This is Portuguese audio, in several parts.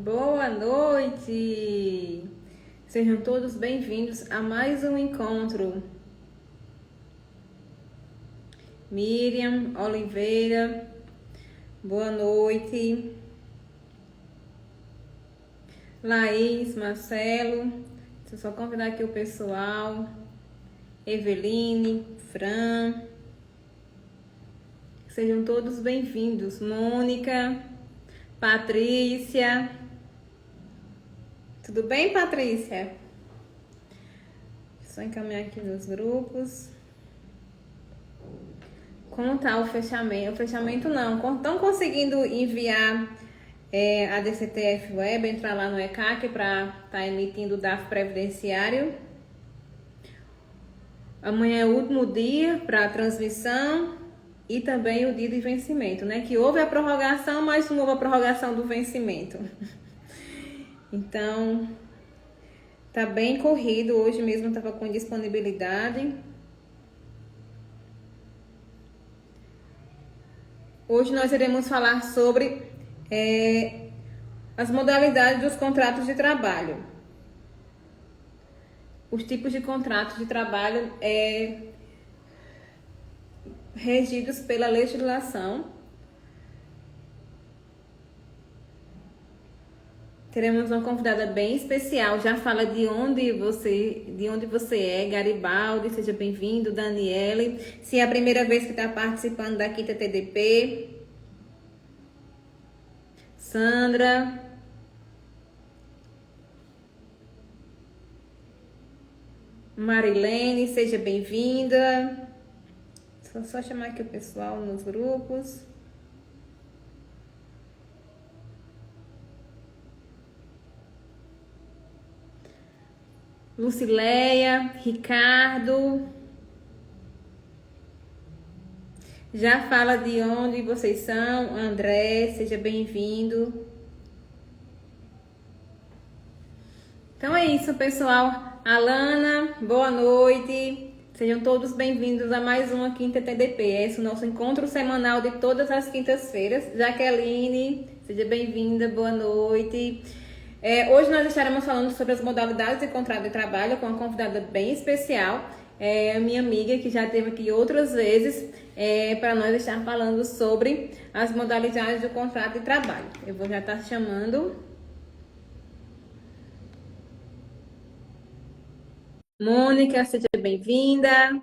Boa noite! Sejam todos bem-vindos a mais um encontro. Miriam Oliveira, boa noite. Laís, Marcelo, deixa eu só convidar aqui o pessoal. Eveline, Fran, sejam todos bem-vindos. Mônica, Patrícia. Tudo bem, Patrícia? Só encaminhar aqui nos grupos. Como tá o fechamento? O fechamento não. Estão conseguindo enviar a DCTF Web, entrar lá no ECAC para estar emitindo o DARF previdenciário. Amanhã é o último dia para a transmissão e também o dia de vencimento, né? Que houve a prorrogação, mas não houve a prorrogação do vencimento. Então, tá bem corrido. Hoje mesmo estava com disponibilidade. Hoje nós iremos falar sobre as modalidades dos contratos de trabalho. Os tipos de contratos de trabalho regidos pela legislação. Teremos uma convidada bem especial, já fala de onde você é, Garibaldi, seja bem-vindo, Daniele. Se é a primeira vez que está participando da Quinta TDP. Sandra. Marilene, seja bem-vinda. Só chamar aqui o pessoal nos grupos. Lucileia, Ricardo. Já fala de onde vocês são. André, seja bem-vindo. Então é isso, pessoal. Alana, boa noite. Sejam todos bem-vindos a mais uma Quinta TDP. Esse é o nosso encontro semanal de todas as quintas-feiras. Jaqueline, seja bem-vinda, boa noite. Hoje nós estaremos falando sobre as modalidades de contrato de trabalho com uma convidada bem especial, minha amiga que já esteve aqui outras vezes, para nós estar falando sobre as modalidades do contrato de trabalho. Eu vou já estar chamando. Mônica, seja bem-vinda.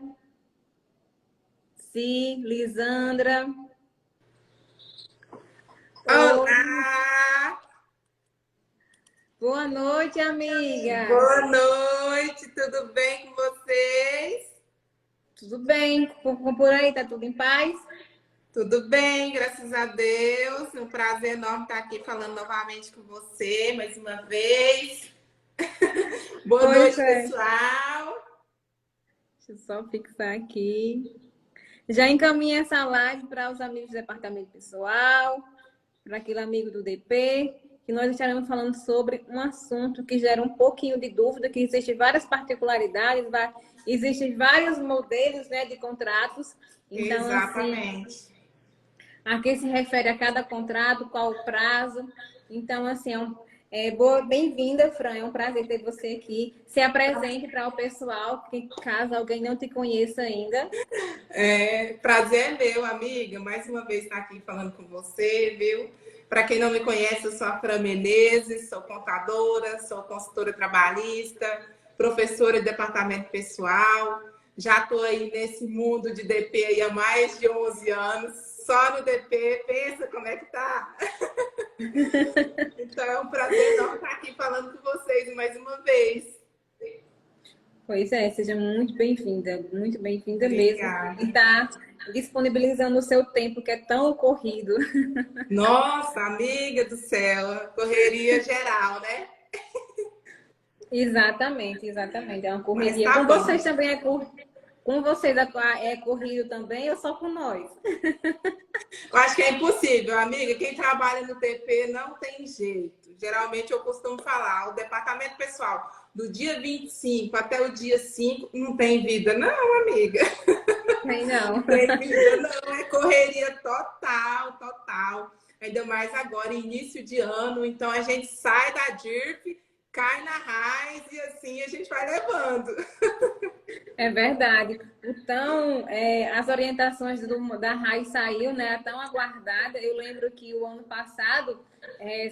Si, Lisandra. Olá! Boa noite, amiga. Boa noite, tudo bem com vocês? Tudo bem? Por aí, tá tudo em paz? Tudo bem, graças a Deus. É um prazer enorme estar aqui falando novamente com você, mais uma vez. Boa noite, pessoal. Deixa eu só fixar aqui. Já encaminhei essa live para os amigos do departamento pessoal, para aquele amigo do DP, que nós estaremos falando sobre um assunto que gera um pouquinho de dúvida, que existem várias particularidades, existem vários modelos, né, de contratos. Então, exatamente. Assim, a que se refere a cada contrato, qual o prazo. Então, assim, bem-vinda, Fran. É um prazer ter você aqui. Se apresente para o pessoal, que caso alguém não te conheça ainda. Prazer é meu, amiga. Mais uma vez estar aqui falando com você, viu? Para quem não me conhece, eu sou a Fran Menezes, sou contadora, sou consultora trabalhista, professora de departamento pessoal. Já estou aí nesse mundo de DP aí há mais de 11 anos, só no DP. Pensa como é que tá? Então é um prazer enorme estar aqui falando com vocês mais uma vez. Pois é, seja muito bem-vinda mesmo. E tá disponibilizando o seu tempo, que é tão corrido. Nossa, amiga do céu, correria geral, né? Exatamente. É uma correria. Tá com bom. Vocês também com vocês é corrido também ou só com nós? Eu acho que é impossível, amiga. Quem trabalha no TP não tem jeito. Geralmente eu costumo falar, o departamento pessoal, do dia 25 até o dia 5, não tem vida, não, amiga. Tem não. Não tem vida, não. É correria total. ainda mais agora, início de ano. Então, a gente sai da DIRP, cai na raiz e assim a gente vai levando. É verdade. Então, as orientações da RAI saiu, né? Tão aguardada. Eu lembro que o ano passado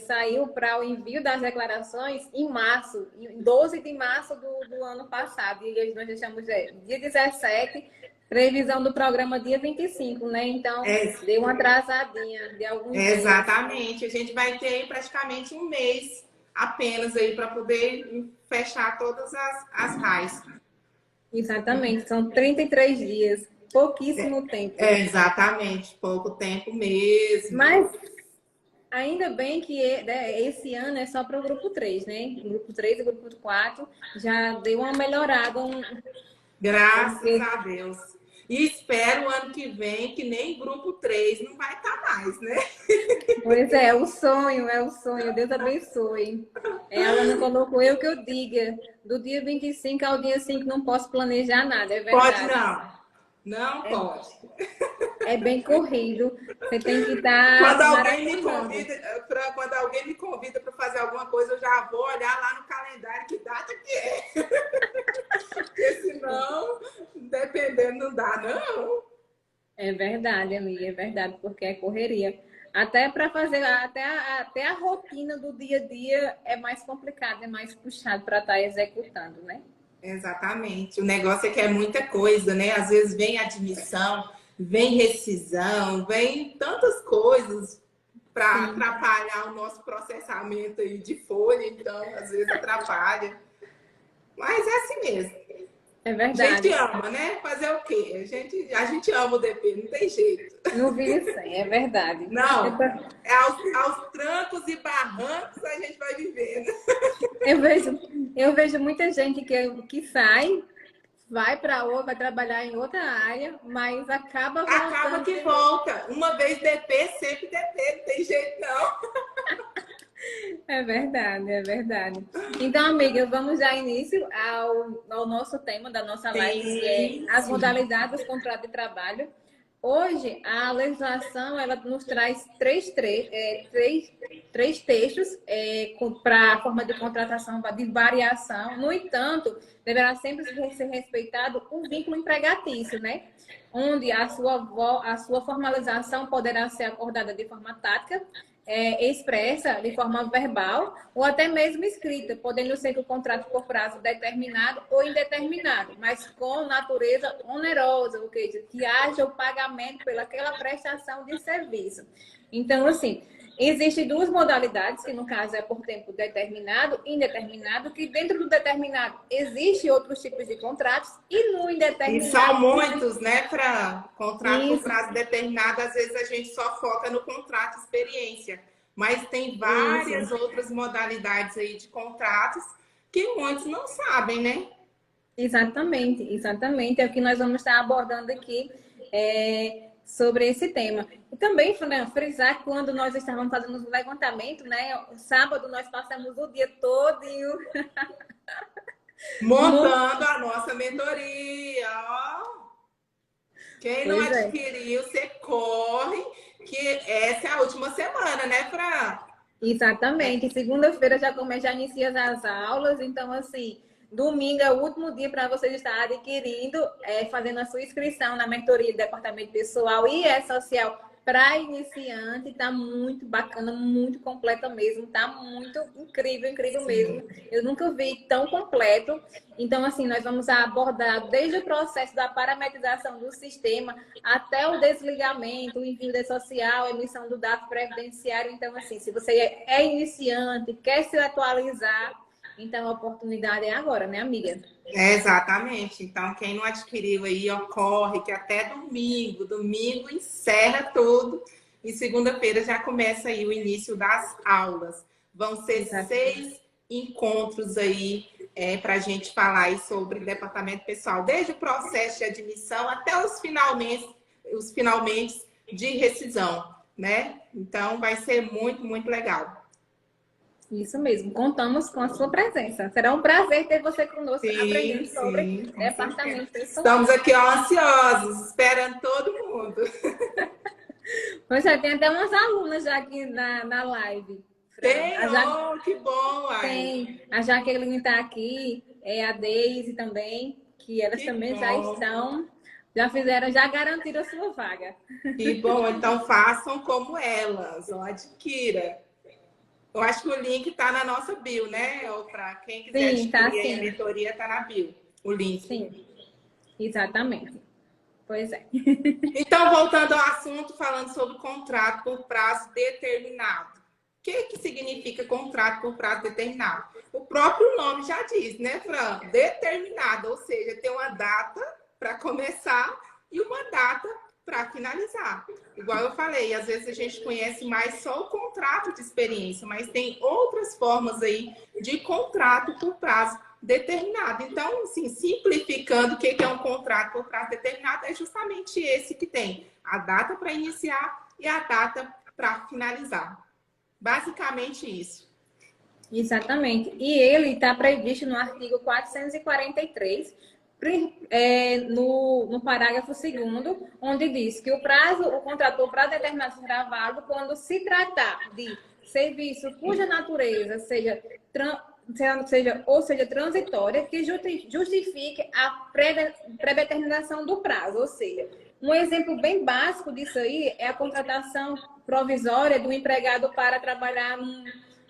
saiu para o envio das declarações em março, em 12 de março do ano passado. E nós deixamos dia 17, previsão do programa dia 25, né? Então, deu uma atrasadinha de alguns dias. Exatamente. A gente vai ter aí praticamente um mês apenas aí para poder fechar todas as RAIs. Exatamente, são 33 dias, pouquíssimo tempo. Exatamente, pouco tempo mesmo. Mas ainda bem que esse ano é só para o grupo 3, né? O grupo 3 e o grupo 4 já deu uma melhorada. Graças a Deus. E espero o ano que vem que nem grupo 3 não vai estar mais, né? Pois é o sonho. Deus abençoe. Ela não colocou eu que eu diga. Do dia 25 ao dia 5 não posso planejar nada, é verdade. Pode não. Não pode. É bem corrido. Você tem que estar. Quando alguém me convida para fazer alguma coisa, eu já vou olhar lá no calendário que data que é. Porque senão, dependendo, não dá, não. É verdade, amiga, é verdade, porque é correria. Até para fazer, até a rotina do dia a dia é mais complicado, é mais puxado para estar executando, né? Exatamente. O negócio é que é muita coisa, né? Às vezes vem admissão, vem rescisão, vem tantas coisas para atrapalhar o nosso processamento aí de folha, então às vezes atrapalha. Mas é assim mesmo. É verdade. A gente ama, né? Fazer o quê? A gente ama o DP, não tem jeito. Não vive sem, é verdade. Não, aos trancos e barrancos a gente vai vivendo. Eu vejo muita gente que sai, vai trabalhar em outra área, mas acaba voltando. Acaba que volta. Uma vez DP, sempre DP, não tem jeito não. É verdade, é verdade. Então, amiga, vamos dar início ao nosso tema da nossa live, que é as modalidades do contrato de trabalho. Hoje, a legislação ela nos traz três textos para a forma de contratação de variação. No entanto, deverá sempre ser respeitado o vínculo empregatício, né? Onde a sua formalização poderá ser acordada de forma tática, expressa de forma verbal ou até mesmo escrita, podendo ser que o contrato por prazo determinado ou indeterminado, mas com natureza onerosa, ou seja, que haja o pagamento pelaquela prestação de serviço. Então, assim, existem duas modalidades, que no caso é por tempo determinado e indeterminado, que dentro do determinado existem outros tipos de contratos e no indeterminado... E são muitos, né, para contrato por prazo determinado, às vezes a gente só foca no contrato experiência, mas tem várias outras modalidades aí de contratos que muitos não sabem, né? Exatamente, exatamente, é o que nós vamos estar abordando aqui, sobre esse tema. E também, frisar que quando nós estávamos fazendo o levantamento, né? Sábado nós passamos o dia todo montando a nossa mentoria. Ó. Quem não adquiriu, você corre, que essa é a última semana, né, Fran? Exatamente. Segunda-feira já inicia as aulas, então assim... Domingo é o último dia para vocês estar adquirindo, fazendo a sua inscrição na mentoria do Departamento Pessoal e Social para iniciante. Está muito bacana, muito completa mesmo. Está muito incrível mesmo. Eu nunca vi tão completo. Então, assim, nós vamos abordar desde o processo da parametrização do sistema até o desligamento, o envio da social, a emissão do dado previdenciário. Então, assim, se você é iniciante, quer se atualizar, então a oportunidade é agora, né, amiga? Exatamente. Então, quem não adquiriu aí, corre, que até domingo encerra tudo e segunda-feira já começa aí o início das aulas. Vão ser 6 encontros aí para a gente falar aí sobre departamento pessoal, desde o processo de admissão até os finalmente de rescisão, né? Então, vai ser muito, muito legal. Isso mesmo, contamos com a sua presença. Será um prazer ter você conosco aprendendo sobre departamento pessoal. Estamos aqui ansiosos, esperando todo mundo. Pois é, tem até umas alunas já aqui na live. Tem, A que bom, ai. Tem. A Jaqueline está aqui, a Deise também, que elas Que também bom. já garantiram a sua vaga. Que bom, então façam como elas, ó, adquira. Eu acho que o link está na nossa bio, né? Ou para quem quiser Sim, tá adquirir aí a sim. mentoria, está na bio, o link. Sim, exatamente. Pois é. Então, voltando ao assunto, falando sobre contrato por prazo determinado. O que significa contrato por prazo determinado? O próprio nome já diz, né, Fran? Determinado, ou seja, tem uma data para começar e uma data para finalizar. Igual eu falei, às vezes a gente conhece mais só o contrato de experiência, mas tem outras formas aí de contrato por prazo determinado. Então, assim, simplificando, o que é um contrato por prazo determinado é justamente esse que tem a data para iniciar e a data para finalizar. Basicamente isso. Exatamente. E ele está previsto no artigo 443, no parágrafo 2º, onde diz que o contrato por prazo determinado será válido quando se tratar de serviço cuja natureza seja transitória, que justifique a pré-determinação do prazo. Ou seja, um exemplo bem básico disso aí é a contratação provisória do empregado para trabalhar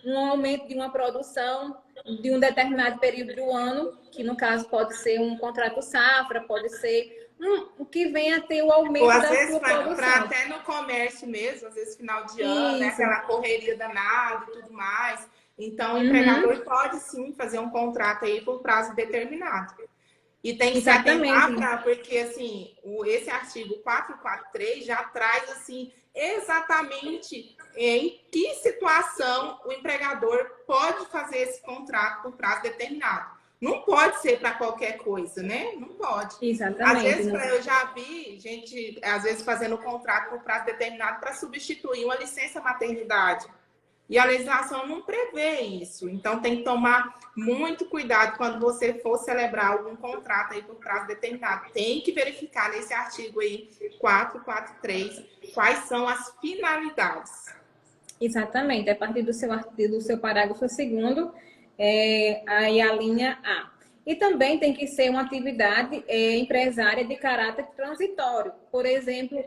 um aumento de uma produção de um determinado período do ano, que no caso pode ser um contrato safra, pode ser o que venha a ter o aumento Ou às da vezes sua produção. para até no comércio mesmo, às vezes final de ano, né? Isso. Aquela correria danada e tudo mais. Então, o empregador pode sim fazer um contrato aí por prazo determinado. E tem que se atentar porque assim, esse artigo 443 já traz assim exatamente em que situação o empregador pode fazer esse contrato por prazo determinado. Não pode ser para qualquer coisa, né? Não pode. Exatamente. Às vezes eu já vi gente, às vezes, fazendo contrato por prazo determinado para substituir uma licença maternidade. E a legislação não prevê isso. Então, tem que tomar muito cuidado quando você for celebrar algum contrato aí por prazo determinado. Tem que verificar nesse artigo aí, 443, quais são as finalidades. Exatamente. A partir do seu parágrafo 2º, aí a linha A. E também tem que ser uma atividade empresária de caráter transitório. Por exemplo,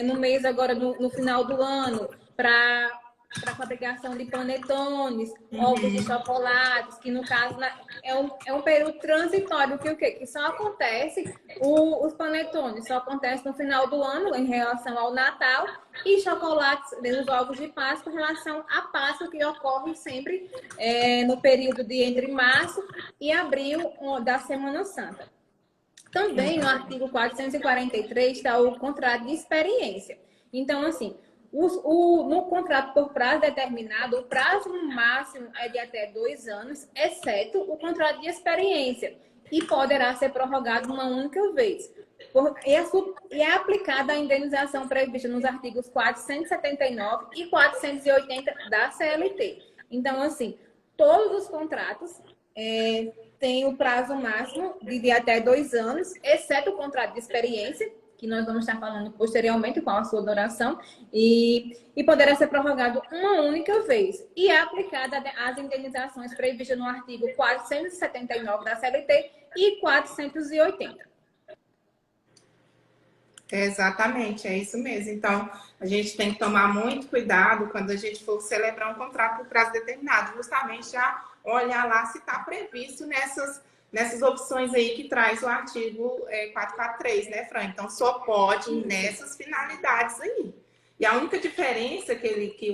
no mês agora, no final do ano, para fabricação de panetones, ovos de chocolates, que no caso é um período transitório, que o quê? Que só acontece, os panetones só acontece no final do ano, em relação ao Natal, e chocolates, os ovos de Páscoa, em relação à Páscoa, que ocorre sempre no período de entre março e abril da Semana Santa. Também no artigo 443 está o contrato de experiência. Então, assim, no contrato por prazo determinado, o prazo máximo é de até 2 anos, exceto o contrato de experiência, e poderá ser prorrogado uma única vez. E é aplicada a indenização prevista nos artigos 479 e 480 da CLT. Então, assim, todos os contratos têm o prazo máximo de até 2 anos, exceto o contrato de experiência, que nós vamos estar falando posteriormente com a sua duração, e poderá ser prorrogado uma única vez. E é aplicada às indenizações previstas no artigo 479 da CLT e 480. Exatamente, é isso mesmo. Então, a gente tem que tomar muito cuidado quando a gente for celebrar um contrato por prazo determinado, justamente já olhar lá se está previsto nessas opções aí que traz o artigo 443, né, Fran? Então, só pode nessas finalidades aí. E a única diferença que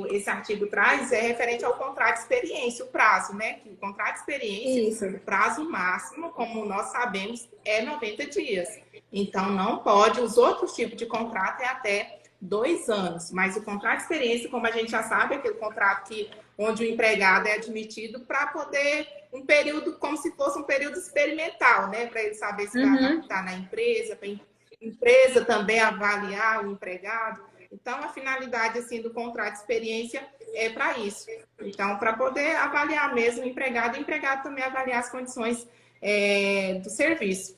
esse artigo traz é referente ao contrato de experiência, o prazo, né? Que o contrato de experiência, o prazo máximo, como nós sabemos, é 90 dias. Então, não pode, os outros tipos de contrato é até 2 anos. Mas o contrato de experiência, como a gente já sabe, é aquele contrato onde o empregado é admitido para poder um período, como se fosse um período experimental, né? Para ele saber se vai adaptar na empresa, para a empresa também avaliar o empregado. Então, a finalidade assim, do contrato de experiência é para isso. Então, para poder avaliar mesmo o empregado, e o empregado também avaliar as condições do serviço.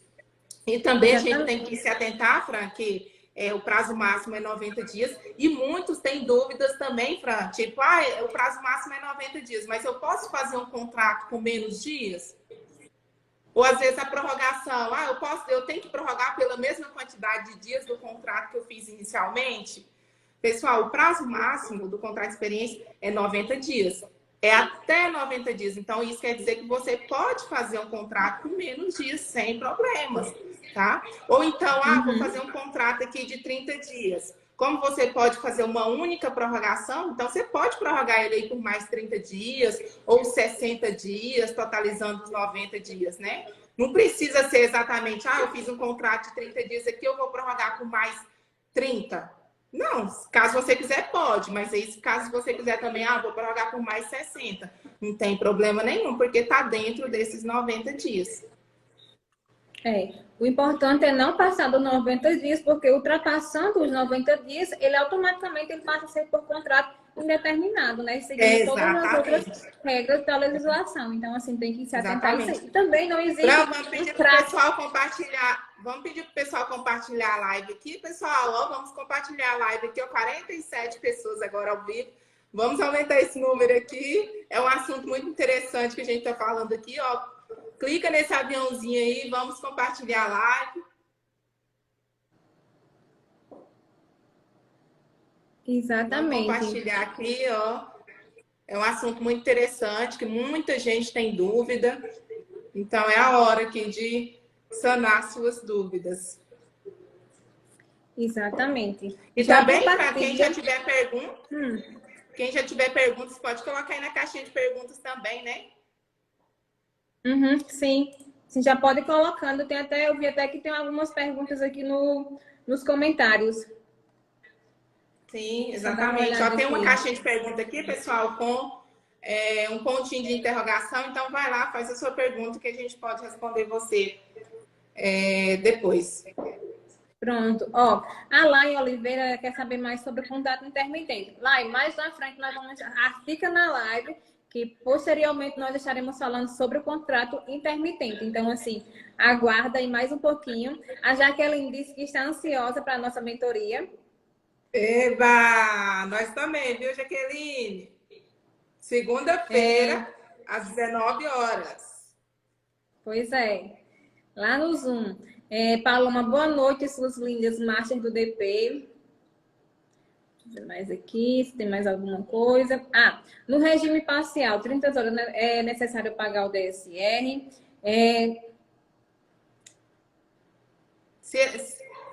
E também a gente tem que se atentar, Fran, que o prazo máximo é 90 dias. E muitos têm dúvidas também, Fran, tipo, o prazo máximo é 90 dias, mas eu posso fazer um contrato com menos dias? Ou às vezes a prorrogação, eu tenho que prorrogar pela mesma quantidade de dias do contrato que eu fiz inicialmente? Pessoal, o prazo máximo do contrato de experiência é 90 dias. É até 90 dias. Então, isso quer dizer que você pode fazer um contrato com menos dias sem problemas, tá? Ou então, vou fazer um contrato aqui de 30 dias. Como você pode fazer uma única prorrogação, então você pode prorrogar ele aí por mais 30 dias ou 60 dias, totalizando os 90 dias, né? Não precisa ser exatamente, eu fiz um contrato de 30 dias aqui, eu vou prorrogar por mais 30. Não, caso você quiser, pode, mas aí, caso você quiser também, vou prorrogar por mais 60. Não tem problema nenhum, porque está dentro desses 90 dias. O importante é não passar dos 90 dias, porque ultrapassando os 90 dias, ele automaticamente passa a ser por contrato indeterminado, né? Seguindo todas as outras regras da legislação. Então, assim, tem que se atentar a isso. E também não existe... Vamos pedir para o pessoal compartilhar. Vamos pedir para o pessoal compartilhar a live aqui, pessoal. Vamos compartilhar a live aqui, 47 pessoas agora ao vivo. Vamos aumentar esse número aqui. É um assunto muito interessante que a gente está falando aqui, ó. Clica nesse aviãozinho aí, vamos compartilhar a live. Exatamente. Vamos compartilhar aqui, ó. É um assunto muito interessante, que muita gente tem dúvida. Então, é a hora aqui de sanar suas dúvidas. Exatamente. E também, para quem já tiver perguntas, quem já tiver perguntas, pode colocar aí na caixinha de perguntas também, né? Sim. Você já pode ir colocando. Eu vi até que tem algumas perguntas aqui nos comentários. Sim, exatamente. Só tem uma caixinha de pergunta aqui, pessoal, com um pontinho de interrogação. Então, vai lá, faz a sua pergunta que a gente pode responder você depois. Pronto. Ó, a Lai Oliveira quer saber mais sobre o contrato intermitente. Lai, mais na frente nós vamos... Fica na live, que posteriormente nós estaremos falando sobre o contrato intermitente. Então, assim, aguarda aí mais um pouquinho. A Jaqueline disse que está ansiosa para a nossa mentoria. Eba! Nós também, viu, Jaqueline? Segunda-feira, às 19 horas. Pois é. Lá no Zoom. Paloma, boa noite, suas lindas Masters do DP. Deixa eu ver mais aqui, se tem mais alguma coisa. No regime parcial, 30 horas é necessário pagar o DSR.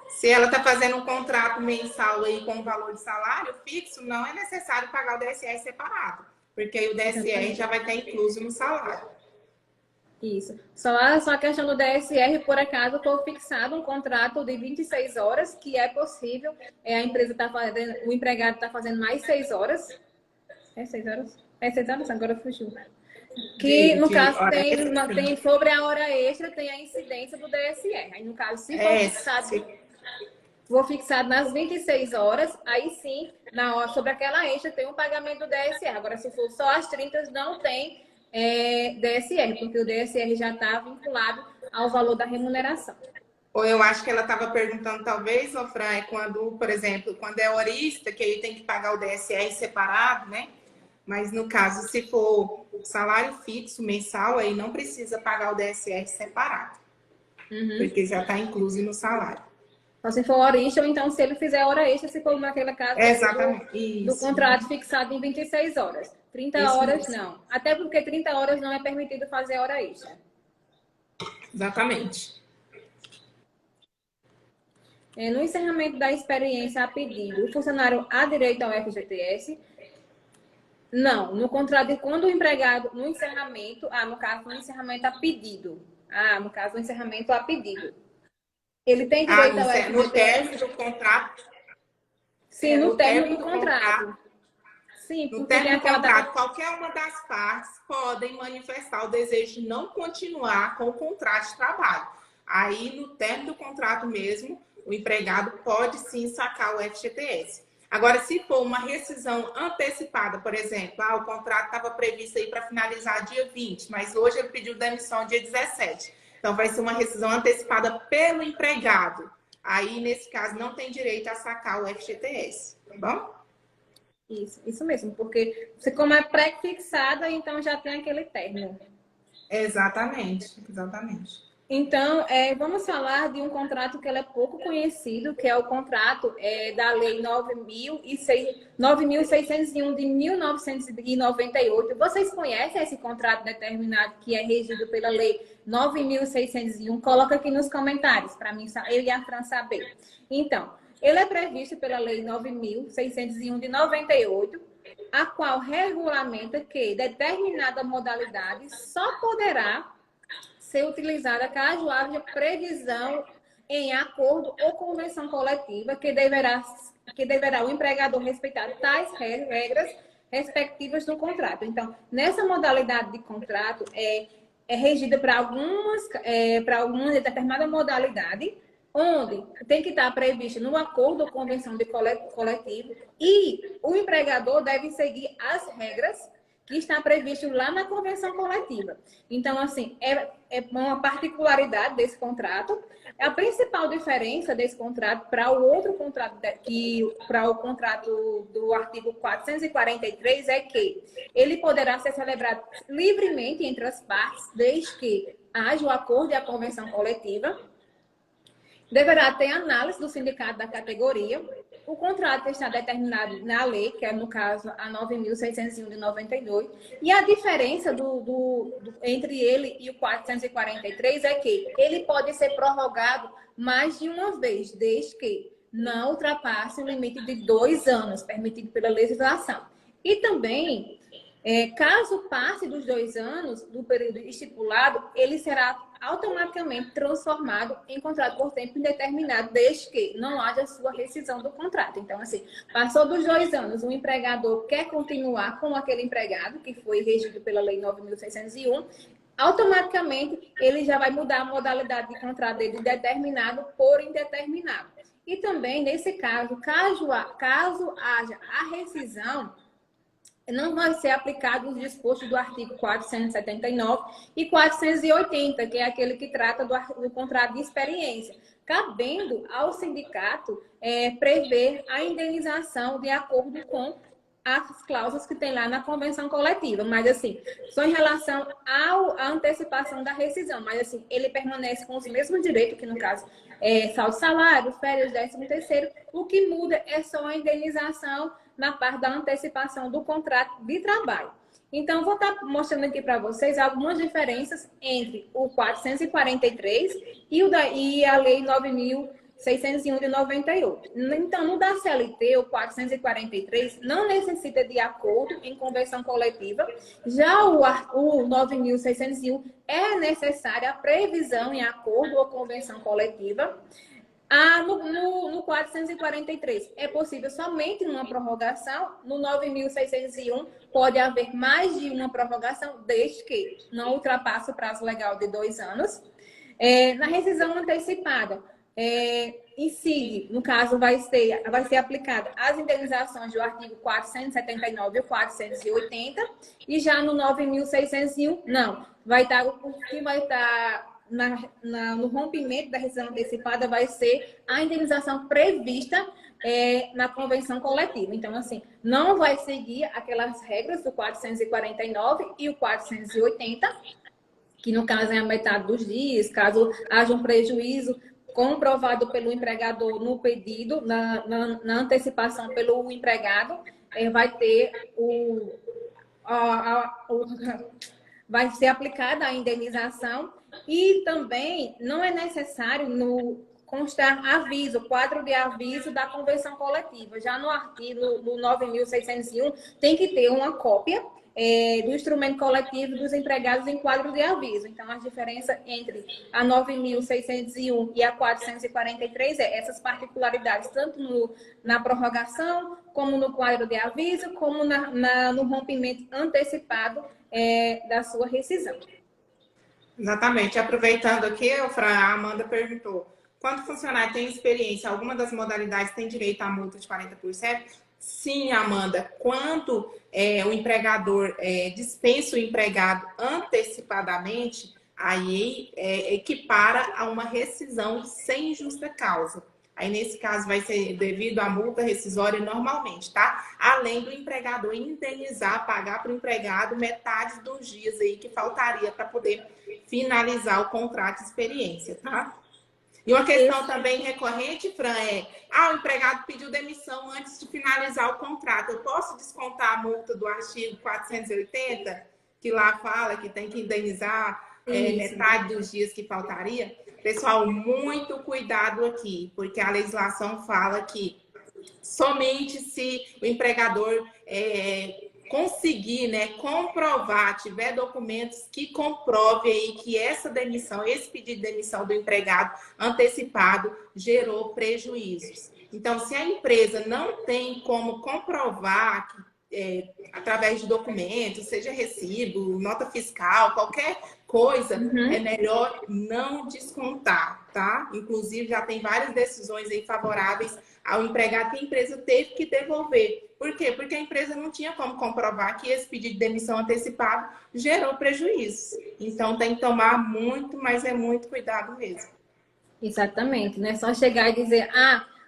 Se ela está fazendo um contrato mensal aí com valor de salário fixo, não é necessário pagar o DSR separado, porque aí o DSR já vai estar incluso no salário. Isso. Só a questão do DSR, por acaso, foi fixado um contrato de 26 horas, que é possível. A empresa está fazendo, o empregado está fazendo mais 6 horas. 6 horas? 6 horas? Agora fugiu. Que, no caso, tem sobre a hora extra, tem a incidência do DSR. Aí, no caso, se for fixado nas 26 horas, aí sim, sobre aquela extra, tem um pagamento do DSR. Agora, se for só as 30, não tem DSR, porque o DSR já está vinculado ao valor da remuneração. Ou eu acho que ela estava perguntando, talvez, Fran, quando, por exemplo, quando é horista, que ele tem que pagar o DSR separado, né? Mas no caso, se for salário fixo mensal, aí não precisa pagar o DSR separado, porque já está incluso no salário. Então, se for horista, ou então se ele fizer hora extra, se for naquela casa do contrato fixado em 26 horas. 30 horas não. Até porque 30 horas não é permitido fazer hora extra. Exatamente. No encerramento da experiência a pedido, o funcionário há direito ao FGTS? Não. No contrato, quando o empregado, no encerramento, no caso, no encerramento a pedido. No caso, no encerramento a pedido. Ele tem direito ao FGTS? No término do contrato? Sim, no término do contrato. Sim, no término do contrato, qualquer uma das partes podem manifestar o desejo de não continuar com o contrato de trabalho. Aí, no término do contrato mesmo, o empregado pode sim sacar o FGTS. Agora, se for uma rescisão antecipada, por exemplo, o contrato estava previsto aí para finalizar dia 20, mas hoje ele pediu demissão dia 17. Então, vai ser uma rescisão antecipada pelo empregado. aí nesse caso não tem direito a sacar o FGTS, tá bom? Isso mesmo, porque você como é pré-fixada, então já tem aquele término. Exatamente, exatamente. Então, vamos falar de um contrato que ele é pouco conhecido, que é o contrato da Lei 9.601 de 1998. Vocês conhecem esse contrato determinado que é regido pela Lei 9.601? Coloca aqui nos comentários para mim, eu e a Fran saber. Então, ele é previsto pela Lei 9.601 de 98, a qual regulamenta que determinada modalidade só poderá ser utilizada caso haja previsão em acordo ou convenção coletiva que deverá o empregador respeitar tais regras respectivas do contrato. Então, nessa modalidade de contrato é regida para alguma determinada modalidade, onde tem que estar previsto no acordo ou convenção de coletivo e o empregador deve seguir as regras que está previsto lá na convenção coletiva. Então, assim, é uma particularidade desse contrato. A principal diferença desse contrato para o outro contrato, para o contrato do artigo 443, é que ele poderá ser celebrado livremente entre as partes, desde que haja o acordo e a convenção coletiva. Deverá ter análise do sindicato da categoria. O contrato está determinado na lei, que é, no caso, a 9.601 de 92. E a diferença entre ele e o 443 é que ele pode ser prorrogado mais de uma vez, desde que não ultrapasse o limite de 2 anos, permitido pela legislação. E também, caso passe dos 2 anos do período estipulado, ele será automaticamente transformado em contrato por tempo indeterminado, desde que não haja sua rescisão do contrato. Então, assim, passou dos 2 anos, o empregador quer continuar com aquele empregado, que foi regido pela Lei 9.601, automaticamente ele já vai mudar a modalidade de contrato dele de determinado por indeterminado. E também, nesse caso, caso haja a rescisão, não vai ser aplicado os dispostos do artigo 479 e 480, que é aquele que trata do contrato de experiência, cabendo ao sindicato prever a indenização de acordo com as cláusulas que tem lá na convenção coletiva. Mas, assim, só em relação à antecipação da rescisão. Mas, assim, ele permanece com os mesmos direitos, que no caso saldo salário, férias, 13º. O que muda é só a indenização na parte da antecipação do contrato de trabalho. Então, vou estar mostrando aqui para vocês algumas diferenças entre o 443 e a Lei 9.601 de 98. Então, no da CLT, o 443 não necessita de acordo em convenção coletiva. Já o 9.601 é necessária a previsão em acordo ou convenção coletiva. No 443 é possível somente uma prorrogação. No 9.601 pode haver mais de uma prorrogação, desde que não ultrapasse o prazo legal de 2 anos. Na rescisão antecipada, incide, no caso, vai ser aplicada as indenizações do artigo 479 e 480, e já no 9.601, não. O que vai estar no rompimento da rescisão antecipada vai ser a indenização prevista na convenção coletiva. Então, assim, não vai seguir aquelas regras do 449 e o 480, que no caso é a metade dos dias, caso haja um prejuízo comprovado pelo empregador no pedido, na antecipação pelo empregado, vai ser aplicada a indenização. E também não é necessário constar aviso, quadro de aviso da convenção coletiva. Já no artigo do 9.601 tem que ter uma cópia do instrumento coletivo dos empregados em quadro de aviso. Então, a diferença entre a 9.601 e a 443 é essas particularidades, tanto na prorrogação, como no quadro de aviso, como no rompimento antecipado da sua rescisão. Exatamente. Aproveitando aqui, a Amanda perguntou: quando o funcionário tem experiência, alguma das modalidades tem direito à multa de 40%? Sim, Amanda. Quando o empregador dispensa o empregado antecipadamente, aí equipara a uma rescisão sem justa causa. Aí, nesse caso, vai ser devido à multa rescisória normalmente, tá? Além do empregador indenizar, pagar para o empregado metade dos dias aí que faltaria para poder finalizar o contrato de experiência, tá? E uma questão também recorrente, Fran, o empregado pediu demissão antes de finalizar o contrato. Eu posso descontar a multa do artigo 480, que lá fala que tem que indenizar metade dos dias que faltaria? Pessoal, muito cuidado aqui, porque a legislação fala que somente se o empregador conseguir, né, comprovar, tiver documentos que comprovem aí que essa demissão, esse pedido de demissão do empregado antecipado gerou prejuízos. Então, se a empresa não tem como comprovar através de documentos, seja recibo, nota fiscal, qualquer coisa, é melhor não descontar, tá? Inclusive, já tem várias decisões aí favoráveis ao empregado que a empresa teve que devolver. Por quê? Porque a empresa não tinha como comprovar que esse pedido de demissão antecipado gerou prejuízo. Então, tem que tomar muito, mas é muito cuidado mesmo. Exatamente, não é só chegar e dizer,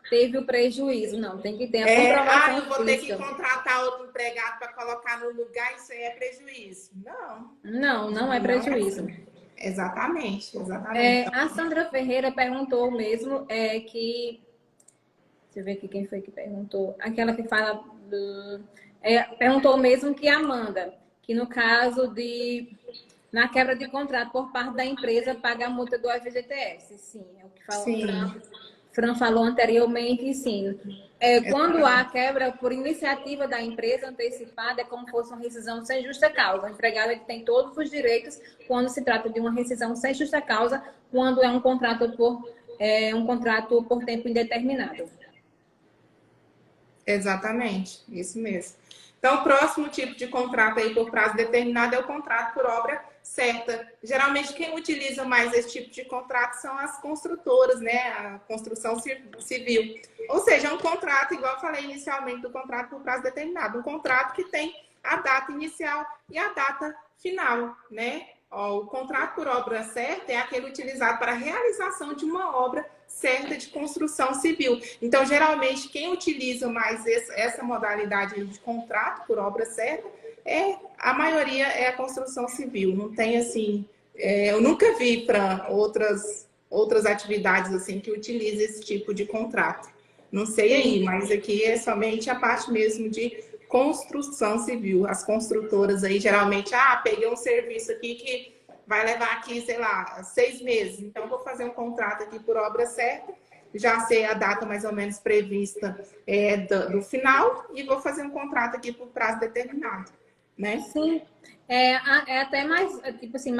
teve o prejuízo. Não, tem que ter a comprovação eu vou ter que contratar outro empregado para colocar no lugar, isso aí é prejuízo. Não. Não é prejuízo. Exatamente. A Sandra Ferreira perguntou mesmo que... Deixa eu ver aqui quem foi que perguntou. Aquela que fala... perguntou mesmo que a Amanda, que no caso na quebra de contrato por parte da empresa, paga a multa do FGTS. Sim, é o que fala. Fran falou anteriormente, sim. Quando há quebra por iniciativa da empresa antecipada, é como se fosse uma rescisão sem justa causa. O empregado ele tem todos os direitos quando se trata de uma rescisão sem justa causa, quando é um contrato por tempo indeterminado. Exatamente, isso mesmo. Então, o próximo tipo de contrato aí por prazo determinado é o contrato por obra certa. Geralmente, quem utiliza mais esse tipo de contrato são as construtoras, né? A construção civil. Ou seja, é um contrato, igual eu falei inicialmente, do contrato por prazo determinado. Um contrato que tem a data inicial e a data final, né? O contrato por obra certa é aquele utilizado para a realização de uma obra certa de construção civil. Então, geralmente, quem utiliza mais essa modalidade de contrato por obra certa, a maioria é a construção civil. Não tem, assim... eu nunca vi para outras atividades, assim, que utiliza esse tipo de contrato. Não sei aí, mas aqui é somente a parte mesmo de construção civil. As construtoras aí, geralmente, peguei um serviço aqui que vai levar aqui, sei lá, 6 meses. Então, vou fazer um contrato aqui por obra certa, já sei a data mais ou menos prevista do final e vou fazer um contrato aqui por prazo determinado, né? Sim. É até mais, tipo assim,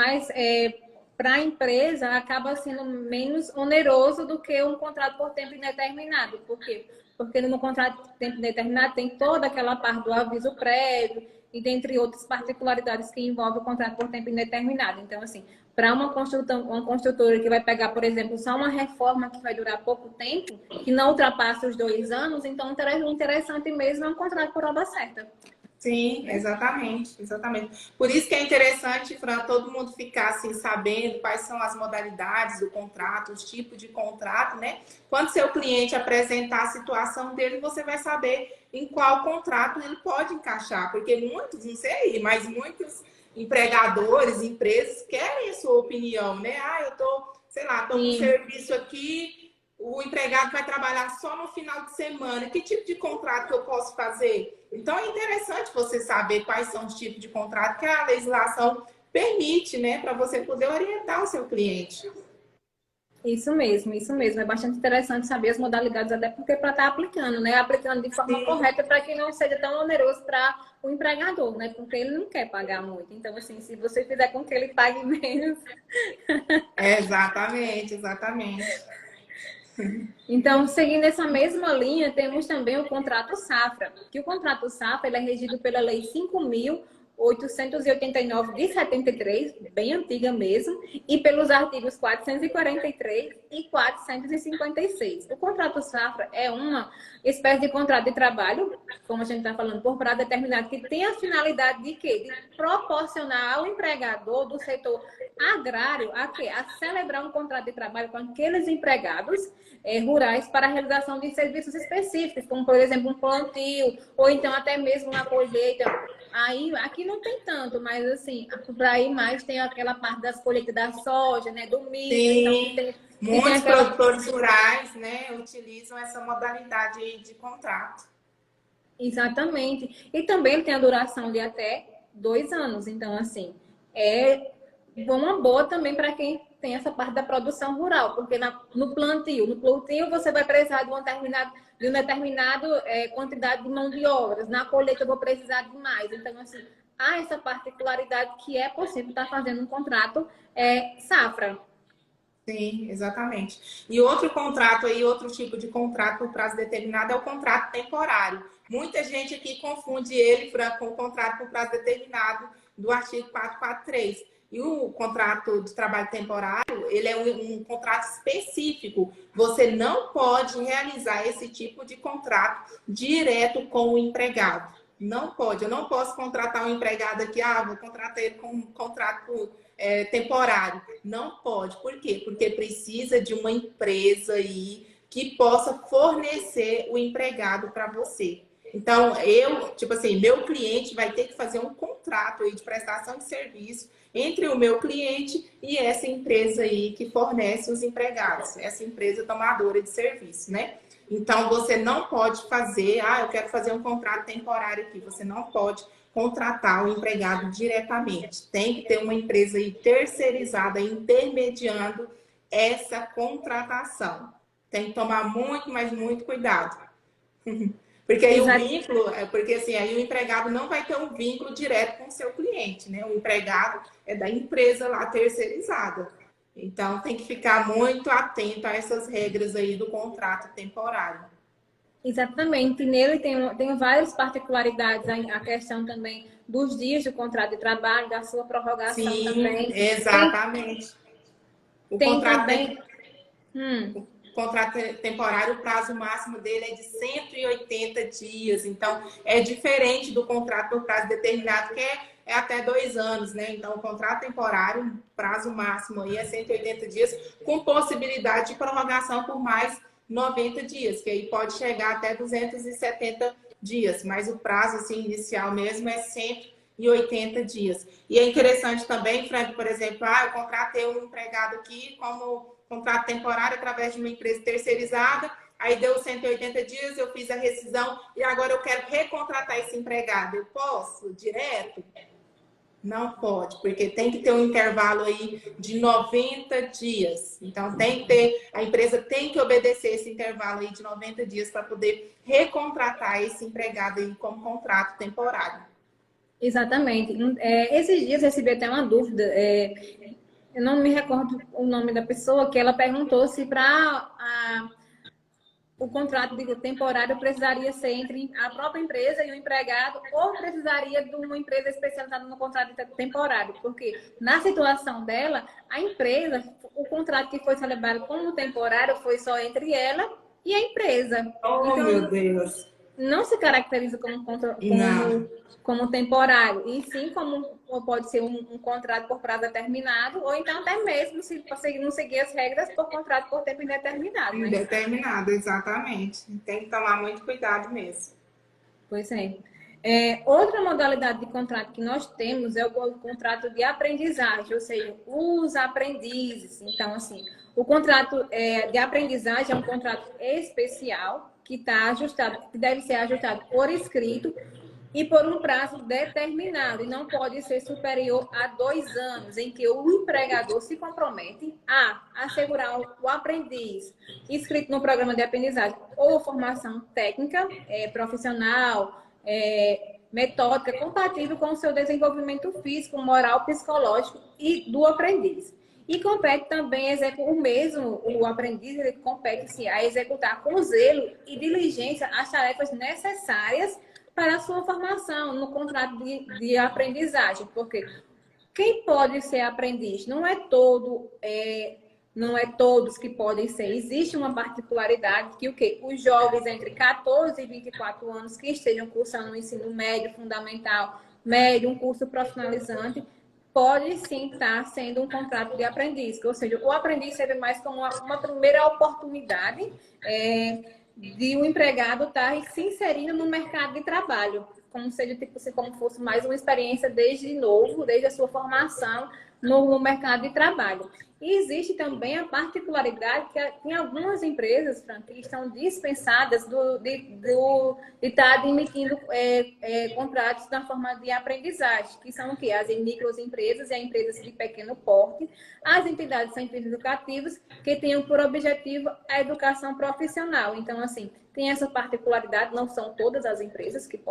para a empresa acaba sendo menos oneroso do que um contrato por tempo indeterminado. Por quê? Porque no contrato por tempo indeterminado tem toda aquela parte do aviso prévio, e dentre outras particularidades que envolvem o contrato por tempo indeterminado. Então, assim, para uma construtora que vai pegar, por exemplo, só uma reforma que vai durar pouco tempo, que não ultrapassa os 2 anos, então o interessante mesmo é um contrato por obra certa. Sim, exatamente. Por isso que é interessante, Fran, todo mundo ficar assim, sabendo quais são as modalidades do contrato, os tipos de contrato, né? Quando seu cliente apresentar a situação dele, você vai saber em qual contrato ele pode encaixar. Porque muitos, não sei, mas muitos empregadores, empresas querem a sua opinião, né? Eu tô com um serviço aqui, o empregado vai trabalhar só no final de semana. Que tipo de contrato que eu posso fazer? Então, é interessante você saber quais são os tipos de contrato que a legislação permite, né? Para você poder orientar o seu cliente. Isso mesmo. É bastante interessante saber as modalidades, até porque para estar aplicando, né? Aplicando de forma correta para que não seja tão oneroso para o empregador, né? Porque ele não quer pagar muito. Então, assim, se você fizer com que ele pague menos... Exatamente. Então, seguindo essa mesma linha, temos também o contrato safra, que o contrato safra ele é regido pela Lei 889 de 73, bem antiga mesmo, e pelos artigos 443 e 456. O contrato safra é uma espécie de contrato de trabalho, como a gente está falando, por prazo determinado, que tem a finalidade de quê? De proporcionar ao empregador do setor agrário a quê? A celebrar um contrato de trabalho com aqueles empregados rurais para a realização de serviços específicos, como, por exemplo, um plantio, ou então até mesmo uma colheita. Aí, aqui não tem tanto, mas assim, para aí mais tem aquela parte das colheitas da soja, né, do milho. Sim, Então, tem muitos aquela... produtores rurais, né, utilizam essa modalidade aí de contrato. Exatamente. E também tem a duração de até 2 anos. Então, assim, é uma boa também para quem tem essa parte da produção rural, porque no plantio você vai precisar de uma determinada quantidade de mão de obras. Na colheita eu vou precisar de mais. Então, assim, há essa particularidade que é possível estar fazendo um contrato safra. Sim, exatamente. E outro contrato aí, outro tipo de contrato por prazo determinado é o contrato temporário. Muita gente aqui confunde ele com o contrato por prazo determinado do artigo 443. E o contrato de trabalho temporário, ele é um contrato específico. Você não pode realizar esse tipo de contrato direto com o empregado. Não pode. Eu não posso contratar um empregado aqui, vou contratar ele com um contrato temporário. Não pode. Por quê? Porque precisa de uma empresa aí que possa fornecer o empregado para você. Então, meu cliente vai ter que fazer um contrato aí de prestação de serviço entre o meu cliente e essa empresa aí que fornece os empregados, essa empresa tomadora de serviço, né? Então, você não pode fazer, eu quero fazer um contrato temporário aqui. Você não pode contratar o empregado diretamente. Tem que ter uma empresa aí terceirizada, intermediando essa contratação. Tem que tomar muito, mas muito cuidado. Porque aí aí o empregado não vai ter um vínculo direto com o seu cliente, né? O empregado é da empresa lá terceirizada. Então, tem que ficar muito atento a essas regras aí do contrato temporário. Exatamente. Nele tem várias particularidades, a questão também dos dias do contrato de trabalho, da sua prorrogação Sim, também. exatamente. Tem também. O contrato temporário, o prazo máximo dele é de 180 dias. Então, é diferente do contrato por prazo determinado, que é até 2 anos, né? Então, o contrato temporário, prazo máximo aí é 180 dias, com possibilidade de prorrogação por mais 90 dias, que aí pode chegar até 270 dias. Mas o prazo assim, inicial mesmo é 180 dias. E é interessante também, Frank, por exemplo, eu contratei um empregado aqui como contrato temporário através de uma empresa terceirizada, aí deu 180 dias, eu fiz a rescisão e agora eu quero recontratar esse empregado. Eu posso direto? Não pode, porque tem que ter um intervalo aí de 90 dias. Então, a empresa tem que obedecer esse intervalo aí de 90 dias para poder recontratar esse empregado aí como contrato temporário. Exatamente. Esses dias eu recebi até uma dúvida. Eu não me recordo o nome da pessoa, que ela perguntou se para o contrato temporário precisaria ser entre a própria empresa e o empregado ou precisaria de uma empresa especializada no contrato temporário. Porque na situação dela, a empresa, o contrato que foi celebrado como temporário foi só entre ela e a empresa. Oh, então, meu Deus! Não se caracteriza como temporário, e sim como pode ser um contrato por prazo determinado, ou então até mesmo se não seguir as regras por contrato por tempo indeterminado. Né? Indeterminado, exatamente. Tem que tomar muito cuidado mesmo. Pois é. Outra modalidade de contrato que nós temos é o contrato de aprendizagem, ou seja, os aprendizes. Então, assim, o contrato de aprendizagem é um contrato especial que está ajustado, que deve ser ajustado por escrito e por um prazo determinado, e não pode ser superior a 2 anos, em que o empregador se compromete a assegurar o aprendiz inscrito no programa de aprendizagem ou formação técnica, profissional, metódica, compatível com o seu desenvolvimento físico, moral, psicológico e do aprendiz. E compete também o aprendiz, ele compete-se a executar com zelo e diligência as tarefas necessárias para a sua formação no contrato de aprendizagem, porque quem pode ser aprendiz não é todos que podem ser. Existe uma particularidade que o quê? Os jovens entre 14 e 24 anos que estejam cursando o ensino médio, fundamental, médio, um curso profissionalizante, pode sim estar sendo um contrato de aprendiz, ou seja, o aprendiz serve mais como uma primeira oportunidade de um empregado estar se inserindo no mercado de trabalho, como seja tipo, como fosse mais uma experiência desde novo, desde a sua formação no mercado de trabalho. E existe também a particularidade que tem algumas empresas, Fran, que estão dispensadas de estar admitindo contratos na forma de aprendizagem, que são o quê? As microempresas e as empresas de pequeno porte, as entidades sem fins educativos que tenham por objetivo a educação profissional. Então, assim, tem essa particularidade, não são todas as empresas que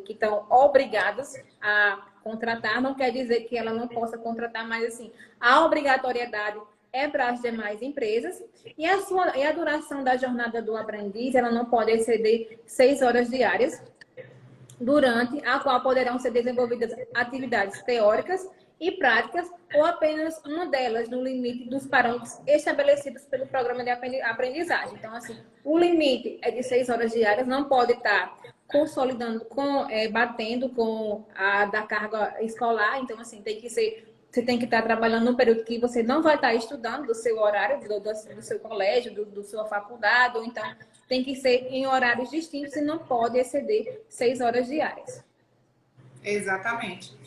estão obrigadas a contratar, não quer dizer que ela não possa contratar, mas assim, a obrigatoriedade é para as demais empresas e a duração da jornada do aprendiz, ela não pode exceder 6 horas diárias, durante a qual poderão ser desenvolvidas atividades teóricas e práticas ou apenas uma delas no limite dos parâmetros estabelecidos pelo programa de aprendizagem. Então, assim, o limite é de 6 horas diárias, não pode estar consolidando, batendo com a da carga escolar. Então, assim, você tem que estar trabalhando num período que você não vai estar estudando do seu horário, do seu colégio, do sua faculdade, ou então tem que ser em horários distintos e não pode exceder 6 horas diárias. Exatamente.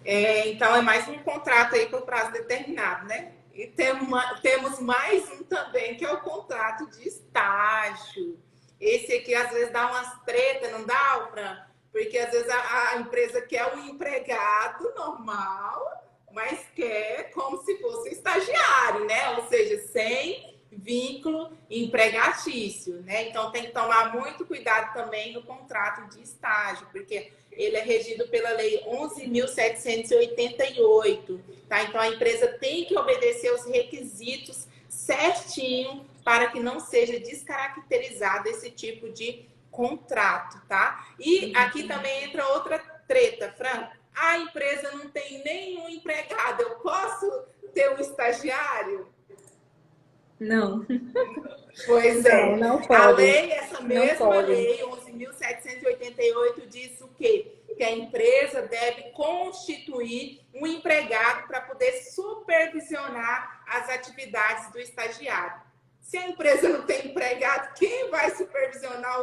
Então, é mais um contrato aí por prazo determinado, né? E temos mais um também, que é o contrato de estágio. Esse aqui, às vezes, dá umas tretas, não dá, Fran? Porque, às vezes, a empresa quer um empregado normal, mas quer como se fosse um estagiário, né? Ou seja, sem vínculo empregatício, né? Então, tem que tomar muito cuidado também no contrato de estágio, porque ele é regido pela Lei 11.788, tá? Então, a empresa tem que obedecer os requisitos certinho para que não seja descaracterizado esse tipo de contrato, tá? E aqui também entra outra treta, Fran. A empresa não tem nenhum empregado. Eu posso ter um estagiário? Não. Pois é. Não pode. A lei, essa mesma lei, 11.788, diz o quê? Que a empresa deve constituir um empregado para poder supervisionar as atividades do estagiário. Se a empresa não tem empregado, quem vai supervisionar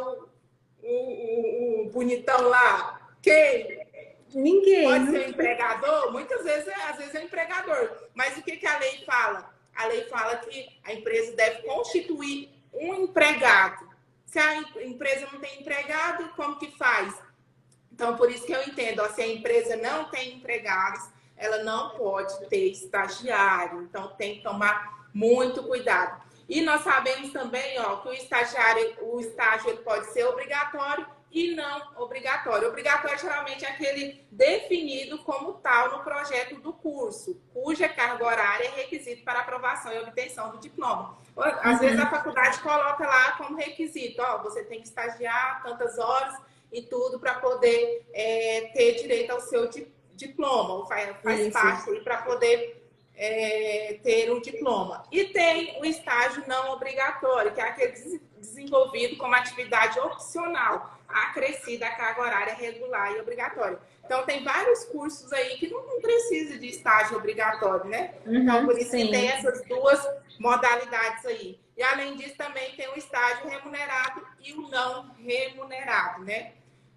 o bonitão lá? Quem? Ninguém. Pode ser o empregador? Muitas vezes, às vezes é o empregador. Mas o que a lei fala? A lei fala que a empresa deve constituir um empregado. Se a empresa não tem empregado, como que faz? Então, por isso que eu entendo, se a empresa não tem empregados, ela não pode ter estagiário. Então, tem que tomar muito cuidado. E nós sabemos também, que o estágio ele pode ser obrigatório e não obrigatório. Obrigatório, geralmente, é aquele definido como tal no projeto do curso, cuja carga horária é requisito para aprovação e obtenção do diploma. Às vezes, a faculdade coloca lá como requisito, você tem que estagiar tantas horas e tudo para poder ter direito ao seu diploma, faz parte para poder ter um diploma. E tem o estágio não obrigatório, que é aquele desenvolvido como atividade opcional, acrescida a carga horária regular e obrigatória. Então, tem vários cursos aí que não precisa de estágio obrigatório, né? Então, por isso que tem essas duas modalidades aí. E, além disso, também tem o estágio remunerado e o não remunerado, né?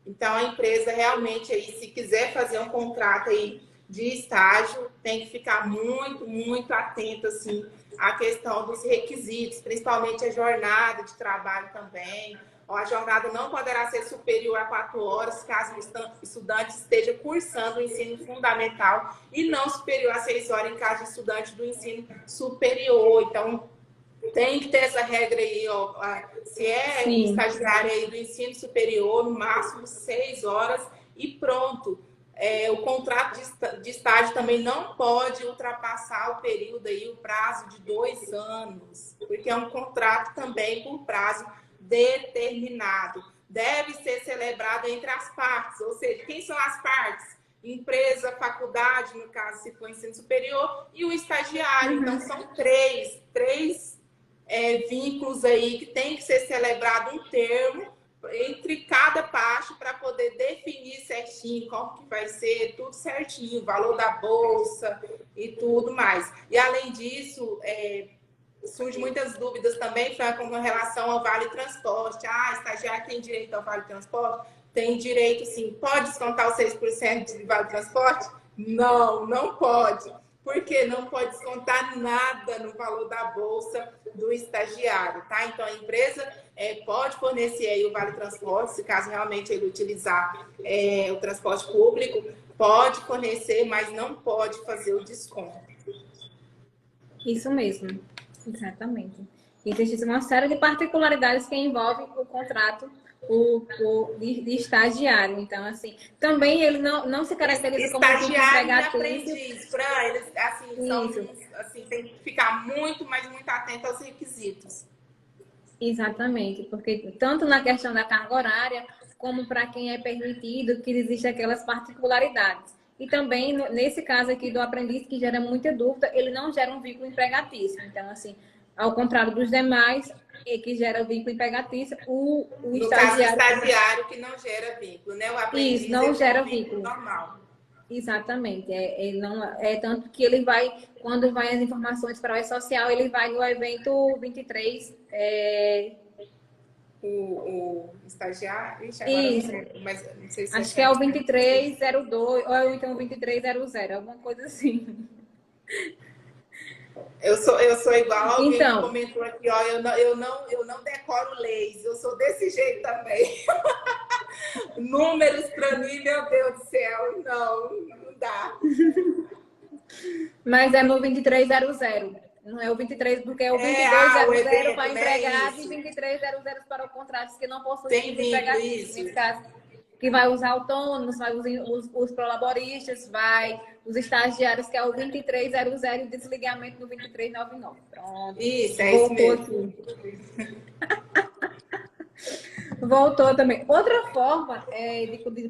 Então, a empresa realmente aí, se quiser fazer um contrato aí de estágio, tem que ficar muito, muito atento, assim, à questão dos requisitos, principalmente a jornada de trabalho também. A jornada não poderá ser superior a 4 horas, caso o estudante esteja cursando o ensino fundamental, e não superior a 6 horas em caso de estudante do ensino superior. Então, tem que ter essa regra aí, se é estagiário aí do ensino superior, no máximo 6 horas e pronto. O contrato de estágio também não pode ultrapassar o período aí, o prazo de 2 anos, porque é um contrato também por prazo determinado. deve ser celebrado entre as partes. Ou seja, quem são as partes? Empresa, faculdade, no caso, se for ensino superior, e o estagiário. Então, são três vínculos aí que tem que ser celebrado um termo entre cada parte para poder definir certinho como que vai ser, tudo certinho, o valor da bolsa e tudo mais. E, além disso, surgem muitas dúvidas também, Fran, com relação ao Vale Transporte. Estagiário tem direito ao Vale Transporte? Tem direito, sim. Pode descontar os 6% de Vale Transporte? Não, não pode. Porque não pode descontar nada no valor da bolsa do estagiário, tá? Então, a empresa pode fornecer aí o Vale Transporte, se caso realmente ele utilizar o transporte público, pode fornecer, mas não pode fazer o desconto. Isso mesmo, exatamente. Existe uma série de particularidades que envolvem o contrato de estagiário. Então, assim, também ele não se caracteriza como estagiário e empregatício. aprendiz, Fran, eles tem que ficar muito, mas muito atento aos requisitos. Exatamente, porque tanto na questão da carga horária, como para quem é permitido, que existem aquelas particularidades. E também, nesse caso aqui do aprendiz, que gera muita dúvida, ele não gera um vínculo empregatício. Então, assim, ao contrário dos demais, que gera vínculo empregatício, o estagiário... Caso, o estagiário que não gera vínculo, né? O aprendiz não gera vínculo. Normal. Exatamente. Tanto que ele vai, quando vai as informações para o E-Social, ele vai no evento 23... O estagiário? Ixi, agora isso. Mas não sei se acho que é o 2302, ou então o 2300, alguma coisa assim. Eu sou igual alguém que comentou aqui, ó, eu não decoro leis, eu sou desse jeito também. Números para mim, meu Deus do céu, não dá. Mas é no 2300. Não é o 23, porque é o 2200 para empregado e 2300 para contratos que não possuem empregados. Nesse caso, que vai os autônomos, vai os prolaboristas, vai os estagiários, que é o 2300 e o desligamento no 2399. Pronto. Isso, é isso mesmo. Voltou também. Outra forma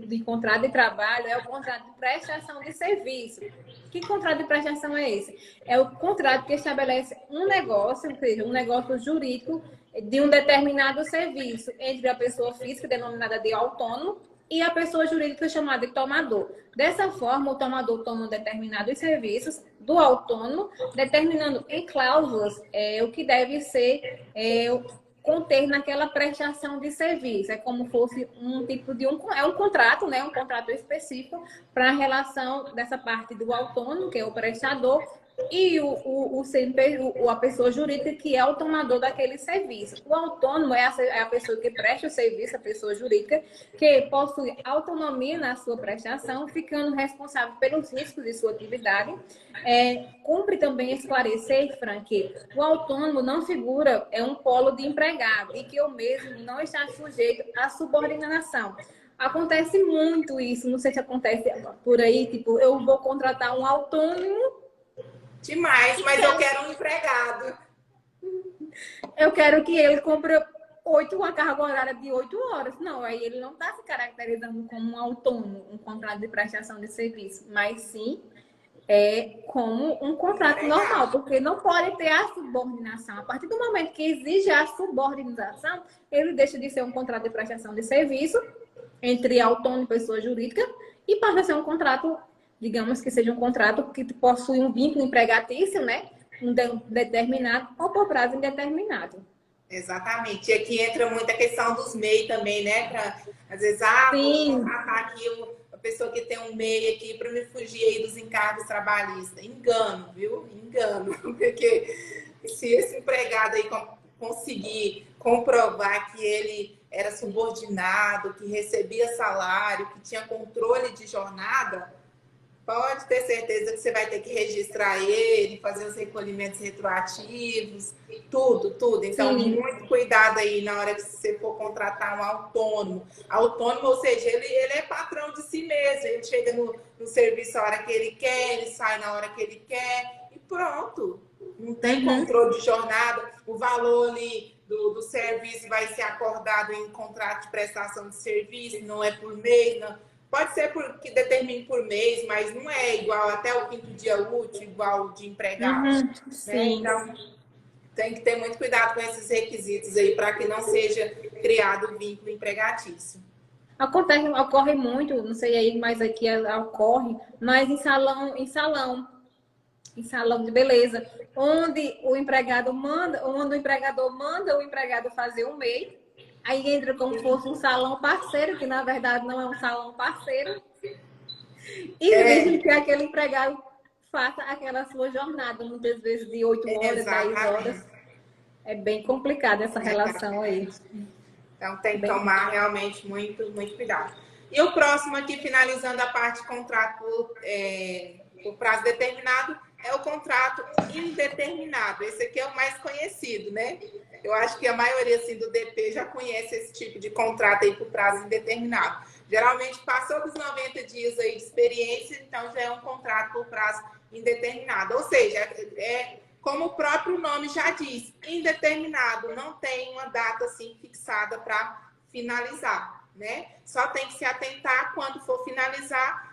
de contrato de trabalho é o contrato de prestação de serviço. Que contrato de prestação é esse? É o contrato que estabelece um negócio, ou seja, um negócio jurídico de um determinado serviço entre a pessoa física, denominada de autônomo, e a pessoa jurídica chamada de tomador. Dessa forma, o tomador toma determinados serviços do autônomo, determinando em cláusulas o que deve ser conter naquela prestação de serviço. É como fosse um tipo de um contrato, né? Um contrato específico para a relação dessa parte do autônomo, que é o prestador, e a pessoa jurídica, que é o tomador daquele serviço. O autônomo é a pessoa que presta o serviço, a pessoa jurídica, que possui autonomia na sua prestação, ficando responsável pelos riscos de sua atividade. Cumpre também esclarecer, Fran, que o autônomo não figura um polo de empregado e que o mesmo não está sujeito à subordinação. Acontece muito isso, não sei se acontece por aí, tipo, eu vou contratar um autônomo. Demais, mas eu quero um empregado. Eu quero que ele compre uma carga horária de 8 horas. Não, aí ele não está se caracterizando como um autônomo, um contrato de prestação de serviço, mas sim como um contrato normal, porque não pode ter a subordinação. A partir do momento que exige a subordinação, ele deixa de ser um contrato de prestação de serviço entre autônomo e pessoa jurídica e passa a ser um contrato, digamos que seja um contrato que possui um vínculo empregatício, né? Um determinado ou por prazo indeterminado. Exatamente. E aqui entra muita questão dos MEI também, né? Às vezes, vou contratar aqui a pessoa que tem um MEI aqui para me fugir aí dos encargos trabalhistas. Engano, viu? Engano. Porque se esse empregado aí conseguir comprovar que ele era subordinado, que recebia salário, que tinha controle de jornada, pode ter certeza que você vai ter que registrar ele, fazer os recolhimentos retroativos, tudo. Então, muito cuidado aí na hora que você for contratar um autônomo. Autônomo, ou seja, ele é patrão de si mesmo. Ele chega no serviço a hora que ele quer, ele sai na hora que ele quer e pronto. Não tem controle de jornada. O valor ali do serviço vai ser acordado em contrato de prestação de serviço, não é por mês, não. Pode ser que determine por mês, mas não é igual até o 5º dia útil, igual de empregado. Né? Sim. Então, tem que ter muito cuidado com esses requisitos aí, para que não seja criado vínculo empregatício. Ocorre muito, não sei aí, mas aqui ocorre, mas em salão de beleza, onde o empregador manda o empregado fazer um MEI, aí entra como se fosse um salão parceiro, que na verdade não é um salão parceiro, e exige que aquele empregado faça aquela sua jornada, muitas vezes de 8 horas, 10 horas. É bem complicada essa relação aí. Então tem que tomar realmente muito, muito cuidado. E o próximo aqui, finalizando a parte de contrato por prazo determinado, é o contrato indeterminado. Esse aqui é o mais conhecido, né? Eu acho que a maioria assim, do DP já conhece esse tipo de contrato aí por prazo indeterminado. Geralmente passou dos 90 dias aí de experiência, então já é um contrato por prazo indeterminado. Ou seja, como o próprio nome já diz, indeterminado, não tem uma data assim fixada para finalizar, né? Só tem que se atentar quando for finalizar,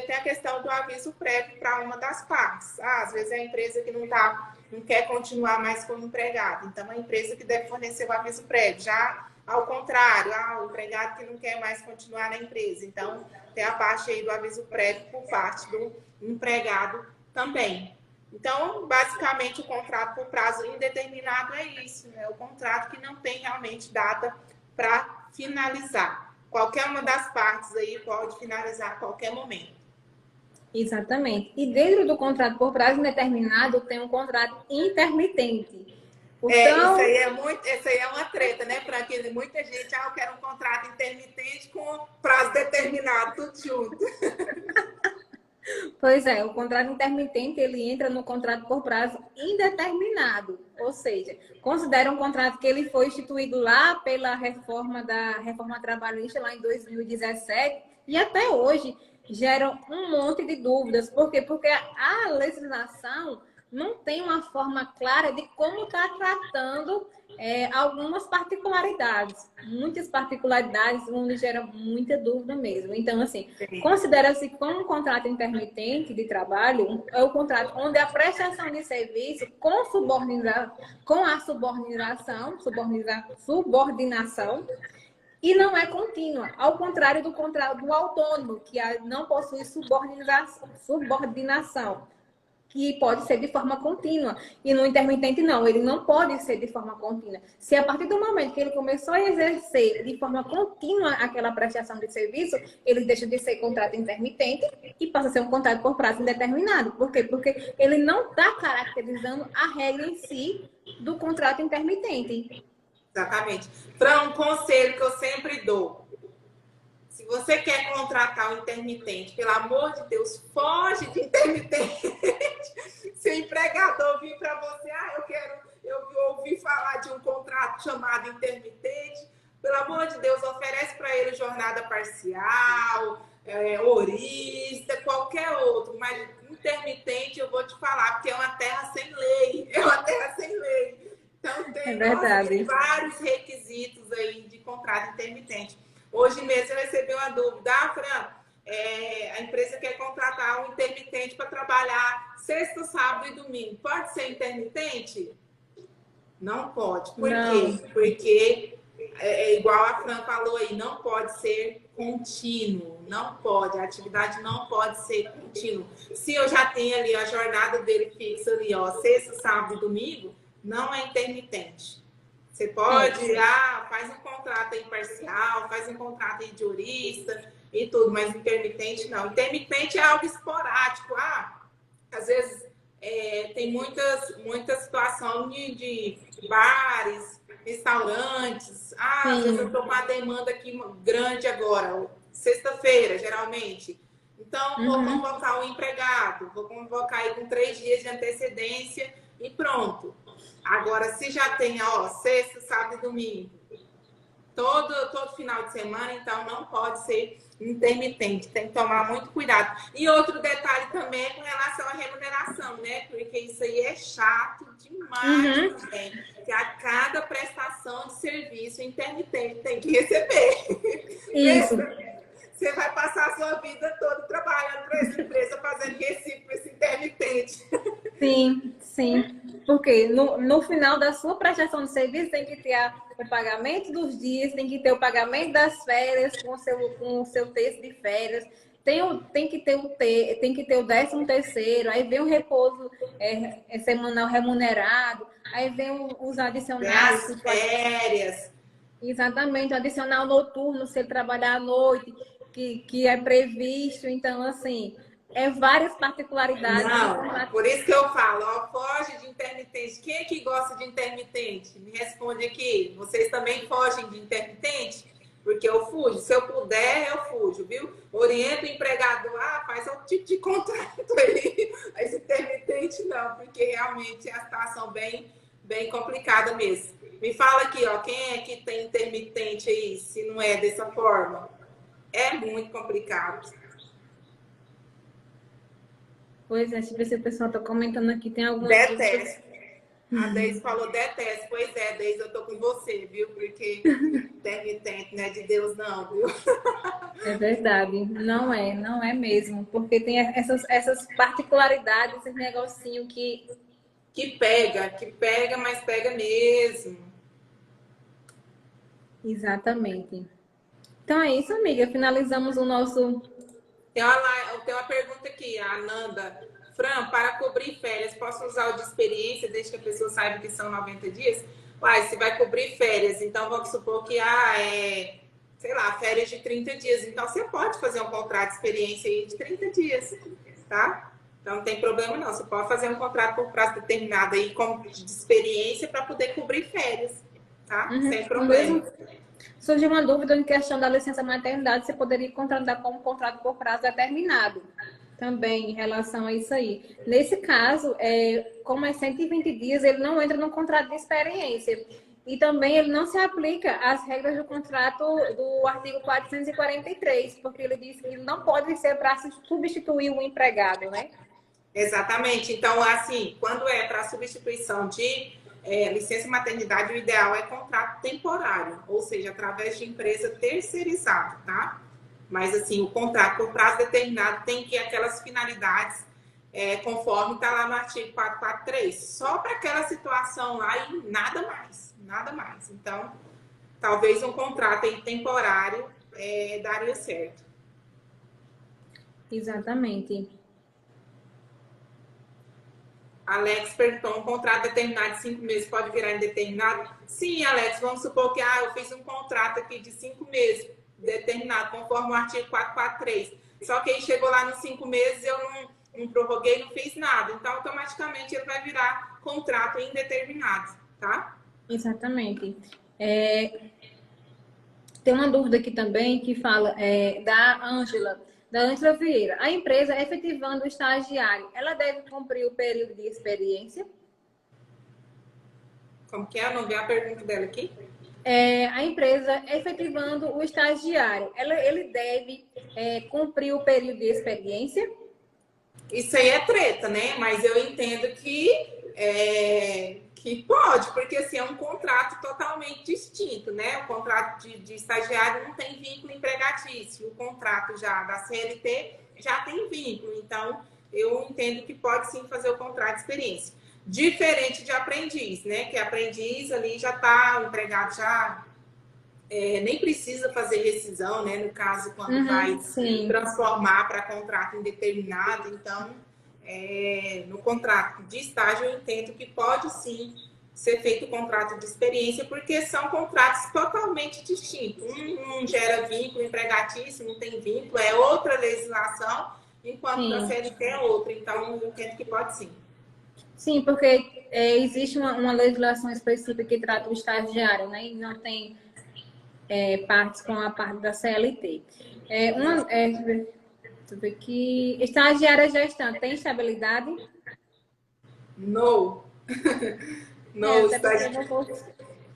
tem a questão do aviso prévio para uma das partes. Às vezes é a empresa que não quer continuar mais como empregado, então é a empresa que deve fornecer o aviso prévio. Já ao contrário, o empregado que não quer mais continuar na empresa, então tem a parte aí do aviso prévio por parte do empregado também. Então, basicamente, o contrato por prazo indeterminado é isso, né? O contrato que não tem realmente data para finalizar. Qualquer uma das partes aí pode finalizar a qualquer momento. Exatamente. E dentro do contrato por prazo indeterminado tem um contrato intermitente. Então, isso aí é uma treta, né? Para que muita gente, eu quero um contrato intermitente com prazo determinado, tudo junto. Pois é, o contrato intermitente ele entra no contrato por prazo indeterminado, ou seja, considera um contrato que ele foi instituído lá pela reforma trabalhista lá em 2017 e até hoje gera um monte de dúvidas. Por quê? Porque a legislação não tem uma forma clara de como está tratando algumas particularidades, muitas particularidades, onde gera muita dúvida mesmo. Então, assim, considera-se como um contrato intermitente de trabalho, é o contrato onde a prestação de serviço com a subordinação, e não é contínua, ao contrário do contrato do autônomo, que não possui subordinação, que pode ser de forma contínua. E no intermitente, não, ele não pode ser de forma contínua. Se a partir do momento que ele começou a exercer de forma contínua aquela prestação de serviço, ele deixa de ser contrato intermitente e passa a ser um contrato por prazo indeterminado. Por quê? Porque ele não está caracterizando a regra em si do contrato intermitente. Exatamente. Fran, um conselho que eu sempre dou. Se você quer contratar um intermitente, pelo amor de Deus, foge de intermitente. Se o empregador vir para você, eu ouvi falar de um contrato chamado intermitente, pelo amor de Deus, oferece para ele jornada parcial, horista, qualquer outro, mas intermitente eu vou te falar, porque é uma terra sem lei. É uma terra sem lei. Então tem vários requisitos aí de contrato intermitente. Hoje mesmo eu recebi uma dúvida. Fran, a empresa quer contratar um intermitente para trabalhar sexta, sábado e domingo. Pode ser intermitente? Não pode. Por quê? Porque, igual a Fran falou aí, não pode ser contínuo. Não pode. A atividade não pode ser contínua. Se eu já tenho ali a jornada dele fixa ali, sexta, sábado e domingo, não é intermitente. Você pode, faz um contrato aí parcial, faz um contrato aí de jurista e tudo, mas intermitente não. Intermitente é algo esporádico. Às vezes tem muita situação de bares, restaurantes. Às vezes eu estou com uma demanda aqui grande agora, sexta-feira, geralmente. Então, vou convocar o empregado, vou convocar aí com 3 dias de antecedência e pronto. Agora, se já tem, sexta, sábado e domingo, todo final de semana, então não pode ser intermitente. Tem que tomar muito cuidado. E outro detalhe também é com relação à remuneração, né? Porque isso aí é chato demais também. Que porque a cada prestação de serviço, o intermitente tem que receber. Isso. Você vai passar a sua vida toda trabalhando para essa empresa, fazendo recibo para esse intermitente. Sim, sim. Porque no final da sua prestação de serviço tem que ter o pagamento dos dias, tem que ter o pagamento das férias com o seu texto de férias, tem que ter o 13º, aí vem o repouso semanal remunerado, aí vem os adicionais. As férias. Exatamente, o adicional noturno, se ele trabalhar à noite, que é previsto. Então, assim, várias particularidades. Não, por isso que eu falo, ó, foge de intermitente. Quem é que gosta de intermitente? Me responde aqui. Vocês também fogem de intermitente? Porque eu fujo. Se eu puder, eu fujo, viu? Oriento o empregado, faz outro tipo de contrato aí. Mas intermitente não, porque realmente é a situação bem, bem complicada mesmo. Me fala aqui, ó, quem é que tem intermitente aí, se não é dessa forma? É muito complicado. Pois é, deixa eu ver se o pessoal está comentando aqui, tem alguma Detesto. A Deise falou detesto. Pois é, Deise, eu tô com você, viu? Porque intermitente não é de Deus, não, viu? É verdade, não é mesmo, porque tem essas particularidades, esse negocinho Que pega, mas pega mesmo. Exatamente. Então é isso, amiga, finalizamos o nosso... Tem uma pergunta aqui, a Ananda. Fran, para cobrir férias, posso usar o de experiência desde que a pessoa saiba que são 90 dias? Uai, se vai cobrir férias, então vamos supor que sei lá, férias de 30 dias. Então você pode fazer um contrato de experiência aí de 30 dias, tá? Então não tem problema não. Você pode fazer um contrato por prazo determinado aí de experiência para poder cobrir férias, tá? Sem problema. Surgiu uma dúvida em questão da licença maternidade, você poderia contratar como contrato por prazo determinado. Também em relação a isso aí. Nesse caso, como é 120 dias, ele não entra no contrato de experiência. E também ele não se aplica às regras do contrato do artigo 443, porque ele diz que ele não pode ser para substituir o empregado, né? Exatamente. Então, assim, quando é para substituição de licença maternidade, o ideal é contrato temporário, ou seja, através de empresa terceirizada, tá? Mas, assim, o contrato por prazo determinado tem que aquelas finalidades conforme está lá no artigo 443. Só para aquela situação lá e nada mais, nada mais. Então, talvez um contrato aí temporário daria certo. Exatamente. Alex perguntou, um contrato determinado de 5 meses pode virar indeterminado? Sim, Alex, vamos supor que eu fiz um contrato aqui de 5 meses, determinado, conforme o artigo 443. Só que aí chegou lá nos 5 meses, eu não prorroguei, não fiz nada. Então, automaticamente, ele vai virar contrato indeterminado, tá? Exatamente. Tem uma dúvida aqui também que fala da Ângela Vieira. A empresa efetivando o estagiário, ela deve cumprir o período de experiência? Como que é? Eu não vi a pergunta dela aqui. A empresa efetivando o estagiário, ele deve cumprir o período de experiência? Isso aí é treta, né? Mas eu entendo que pode, porque assim, é um contrato totalmente distinto, né? O contrato de estagiário não tem vínculo empregatício. O contrato já da CLT já tem vínculo. Então, eu entendo que pode sim fazer o contrato de experiência. Diferente de aprendiz, né? Que aprendiz ali já está, o empregado já nem precisa fazer rescisão, né? No caso, quando vai transformar para contrato indeterminado. Então, no contrato de estágio, eu entendo que pode sim ser feito o contrato de experiência, porque são contratos totalmente distintos. Um não gera vínculo empregatício, não tem vínculo, é outra legislação, enquanto da CLT é outra. Então, eu entendo que pode sim. Sim, porque existe uma legislação específica que trata o estagiário, né? E não tem partes com a parte da CLT. Deixa eu ver aqui. Estagiária gestante, tem estabilidade? Não.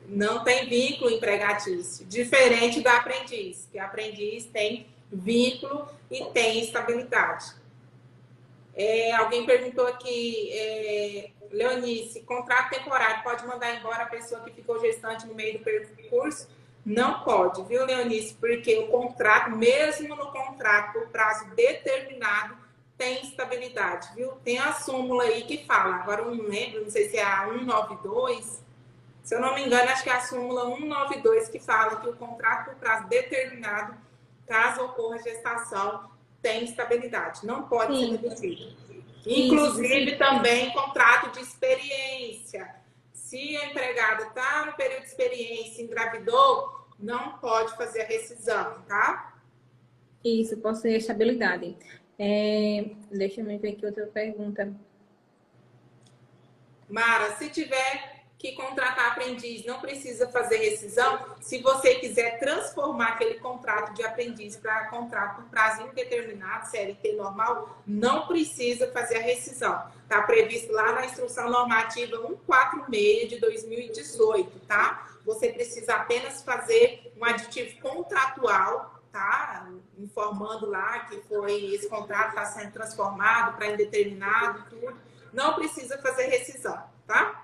Não tem vínculo empregatício. Diferente do aprendiz, que aprendiz tem vínculo e tem estabilidade. Alguém perguntou aqui, Leonice, contrato temporário, pode mandar embora a pessoa que ficou gestante no meio do percurso? Não pode, viu, Leonice? Porque o contrato, mesmo no contrato por prazo determinado, tem estabilidade, viu? Tem a súmula aí que fala, agora eu não lembro, não sei se é a 192, se eu não me engano, acho que é a súmula 192 que fala que o contrato por prazo determinado, caso ocorra gestação, tem estabilidade, não pode ser Sim, reduzido. isso, Inclusive também contrato de experiência. Se a empregada está no período de experiência, engravidou, não pode fazer a rescisão, tá? isso, possui estabilidade. Deixa eu ver aqui outra pergunta. Mara, se tiver que contratar aprendiz, não precisa fazer rescisão. Se você quiser transformar aquele contrato de aprendiz para contrato por prazo indeterminado, CLT normal, não precisa fazer a rescisão. Está previsto lá na Instrução Normativa 146 de 2018, tá? Você precisa apenas fazer um aditivo contratual, tá? Informando lá que esse contrato está sendo transformado para indeterminado, tudo. Não precisa fazer rescisão, tá?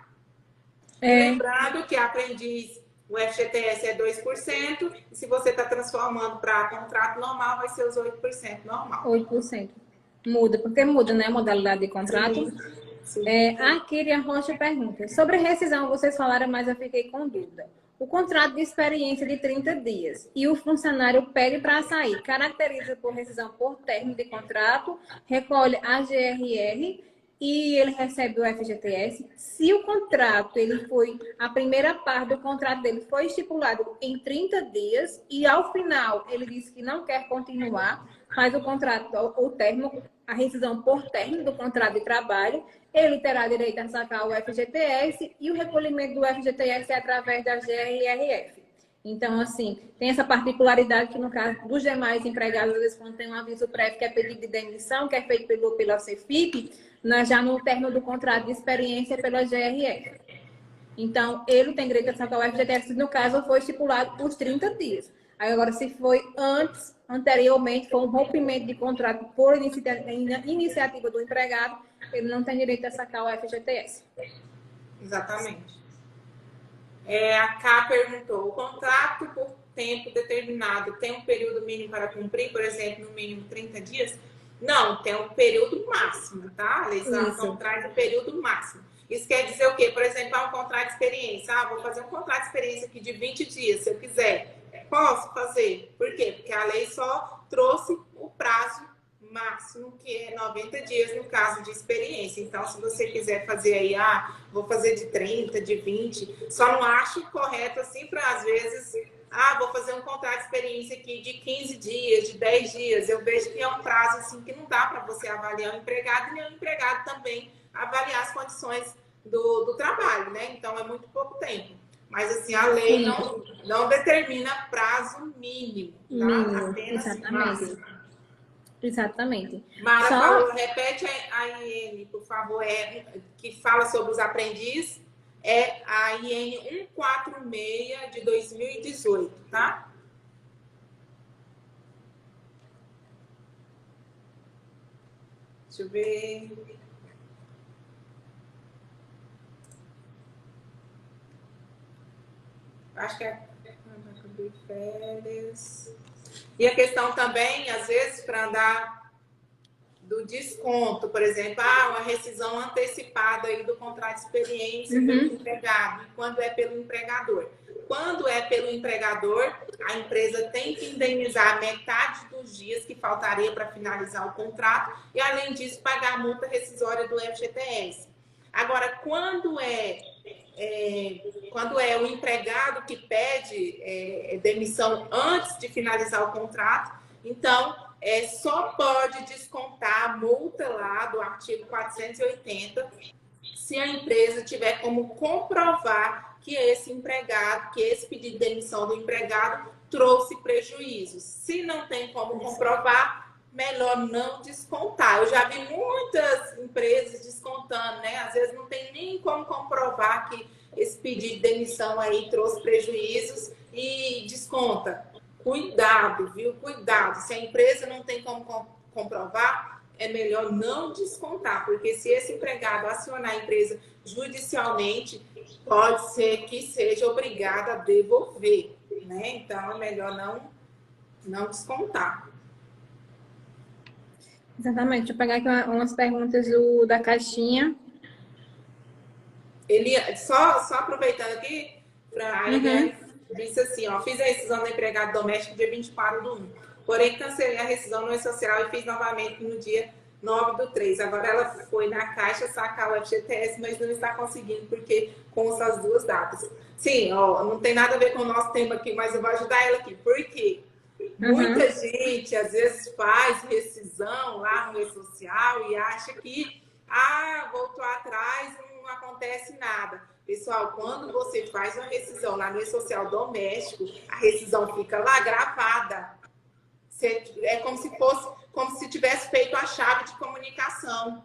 Lembrando que aprendiz, o FGTS é 2%, e se você está transformando para contrato normal, vai ser os 8% normal. 8%. Muda, porque muda, né, a modalidade de contrato. Sim. A Kíria Rocha pergunta, sobre rescisão, vocês falaram, mas eu fiquei com dúvida. O contrato de experiência de 30 dias e o funcionário pede para sair, caracteriza por rescisão por término de contrato, recolhe a GRR e ele recebe o FGTS. Se o contrato, a primeira parte do contrato dele foi estipulado em 30 dias e ao final ele disse que não quer continuar, faz o contrato, o término, a rescisão por término do contrato de trabalho, ele terá direito a sacar o FGTS e o recolhimento do FGTS é através da GRRF. Então, assim, tem essa particularidade que, no caso dos demais empregados, às vezes, quando tem um aviso prévio que é pedido de demissão, que é feito pela CEFIP, já no término do contrato de experiência pela GRF. Então, ele tem direito a sacar o FGTS, no caso, foi estipulado os 30 dias. Aí, agora, se foi anteriormente, foi um rompimento de contrato por iniciativa do empregado, ele não tem direito a sacar o FGTS. Exatamente. A K perguntou, o contrato por tempo determinado tem um período mínimo para cumprir, por exemplo, no mínimo 30 dias? Não, tem um período máximo, tá? A legislação traz o período máximo. Isso quer dizer o quê? Por exemplo, um contrato de experiência. Vou fazer um contrato de experiência aqui de 20 dias, se eu quiser. Posso fazer. Por quê? Porque a lei só trouxe o prazo máximo, que é 90 dias no caso de experiência. Então, se você quiser fazer aí, vou fazer de 30, de 20, só não acho correto assim para, às vezes, vou fazer um contrato de experiência aqui de 15 dias, de 10 dias. Eu vejo que é um prazo assim que não dá para você avaliar o empregado e nem o empregado também avaliar as condições do trabalho, né? Então, é muito pouco tempo. Mas, assim, a lei não determina prazo mínimo, tá? Apenas exatamente. máximo. Exatamente. Mara falou, repete a IN, por favor, que fala sobre os aprendizes. É a IN 146 de 2018, tá? Deixa eu ver. Acho que é férias. E a questão também, às vezes, para andar do desconto, por exemplo, uma rescisão antecipada aí do contrato de experiência pelo empregado, quando é pelo empregador. Quando é pelo empregador, a empresa tem que indenizar metade dos dias que faltaria para finalizar o contrato e, além disso, pagar a multa rescisória do FGTS. Agora, quando é o empregado que pede demissão antes de finalizar o contrato, então só pode descontar a multa lá do artigo 480 se a empresa tiver como comprovar que esse pedido de demissão do empregado trouxe prejuízos. Se não tem como comprovar, melhor não descontar. Eu já vi muitas empresas descontando, né? Às vezes não tem nem como comprovar que esse pedido de demissão aí trouxe prejuízos e desconta. Cuidado, viu? Cuidado. Se a empresa não tem como comprovar, é melhor não descontar, porque se esse empregado acionar a empresa judicialmente, pode ser que seja obrigado a devolver, né? Então, é melhor não descontar. Exatamente. Deixa eu pegar aqui umas perguntas da caixinha. Só aproveitando aqui, a Eliane disse assim, ó, fiz a rescisão do empregado doméstico dia 24/1, porém cancelei a rescisão no E-Social e fiz novamente no dia 9/3. Agora ela foi na Caixa sacar o FGTS, mas não está conseguindo porque consta as duas datas. Sim, ó, não tem nada a ver com o nosso tema aqui, mas eu vou ajudar ela aqui. Por quê? Muita gente, às vezes, faz rescisão lá no E-Social e acha que, voltou atrás, não acontece nada. Pessoal, quando você faz uma rescisão lá no E-Social doméstico, a rescisão fica lá gravada. É como se tivesse feito a chave de comunicação.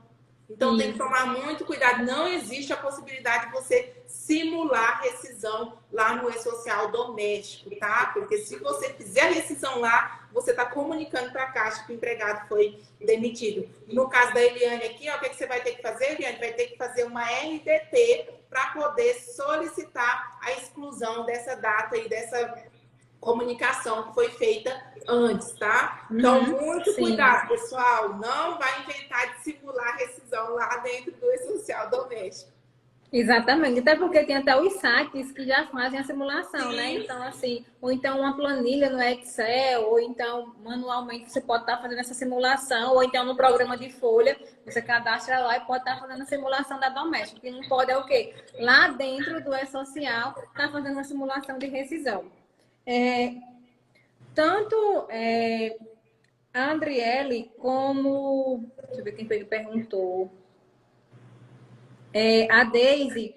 Então, tem que tomar muito cuidado. Não existe a possibilidade de você simular rescisão lá no E-Social doméstico, tá? Porque se você fizer a rescisão lá, você está comunicando para a Caixa que o empregado foi demitido. No caso da Eliane aqui, ó, o que você vai ter que fazer, Eliane? Vai ter que fazer uma RDT para poder solicitar a exclusão dessa data e dessa comunicação que foi feita antes, tá? Então, muito cuidado, pessoal. Não vai inventar de simular rescisão lá dentro do E-Social doméstico. Exatamente, até porque tem até os saques que já fazem a simulação, né? Então, assim, ou então uma planilha no Excel, ou então manualmente você pode estar fazendo essa simulação, ou então no programa de folha, você cadastra lá e pode estar fazendo a simulação da doméstica. O que não pode é o quê? Lá dentro do E-Social, está fazendo uma simulação de rescisão. Tanto a Andriele como... Deixa eu ver quem foi que perguntou. A Deise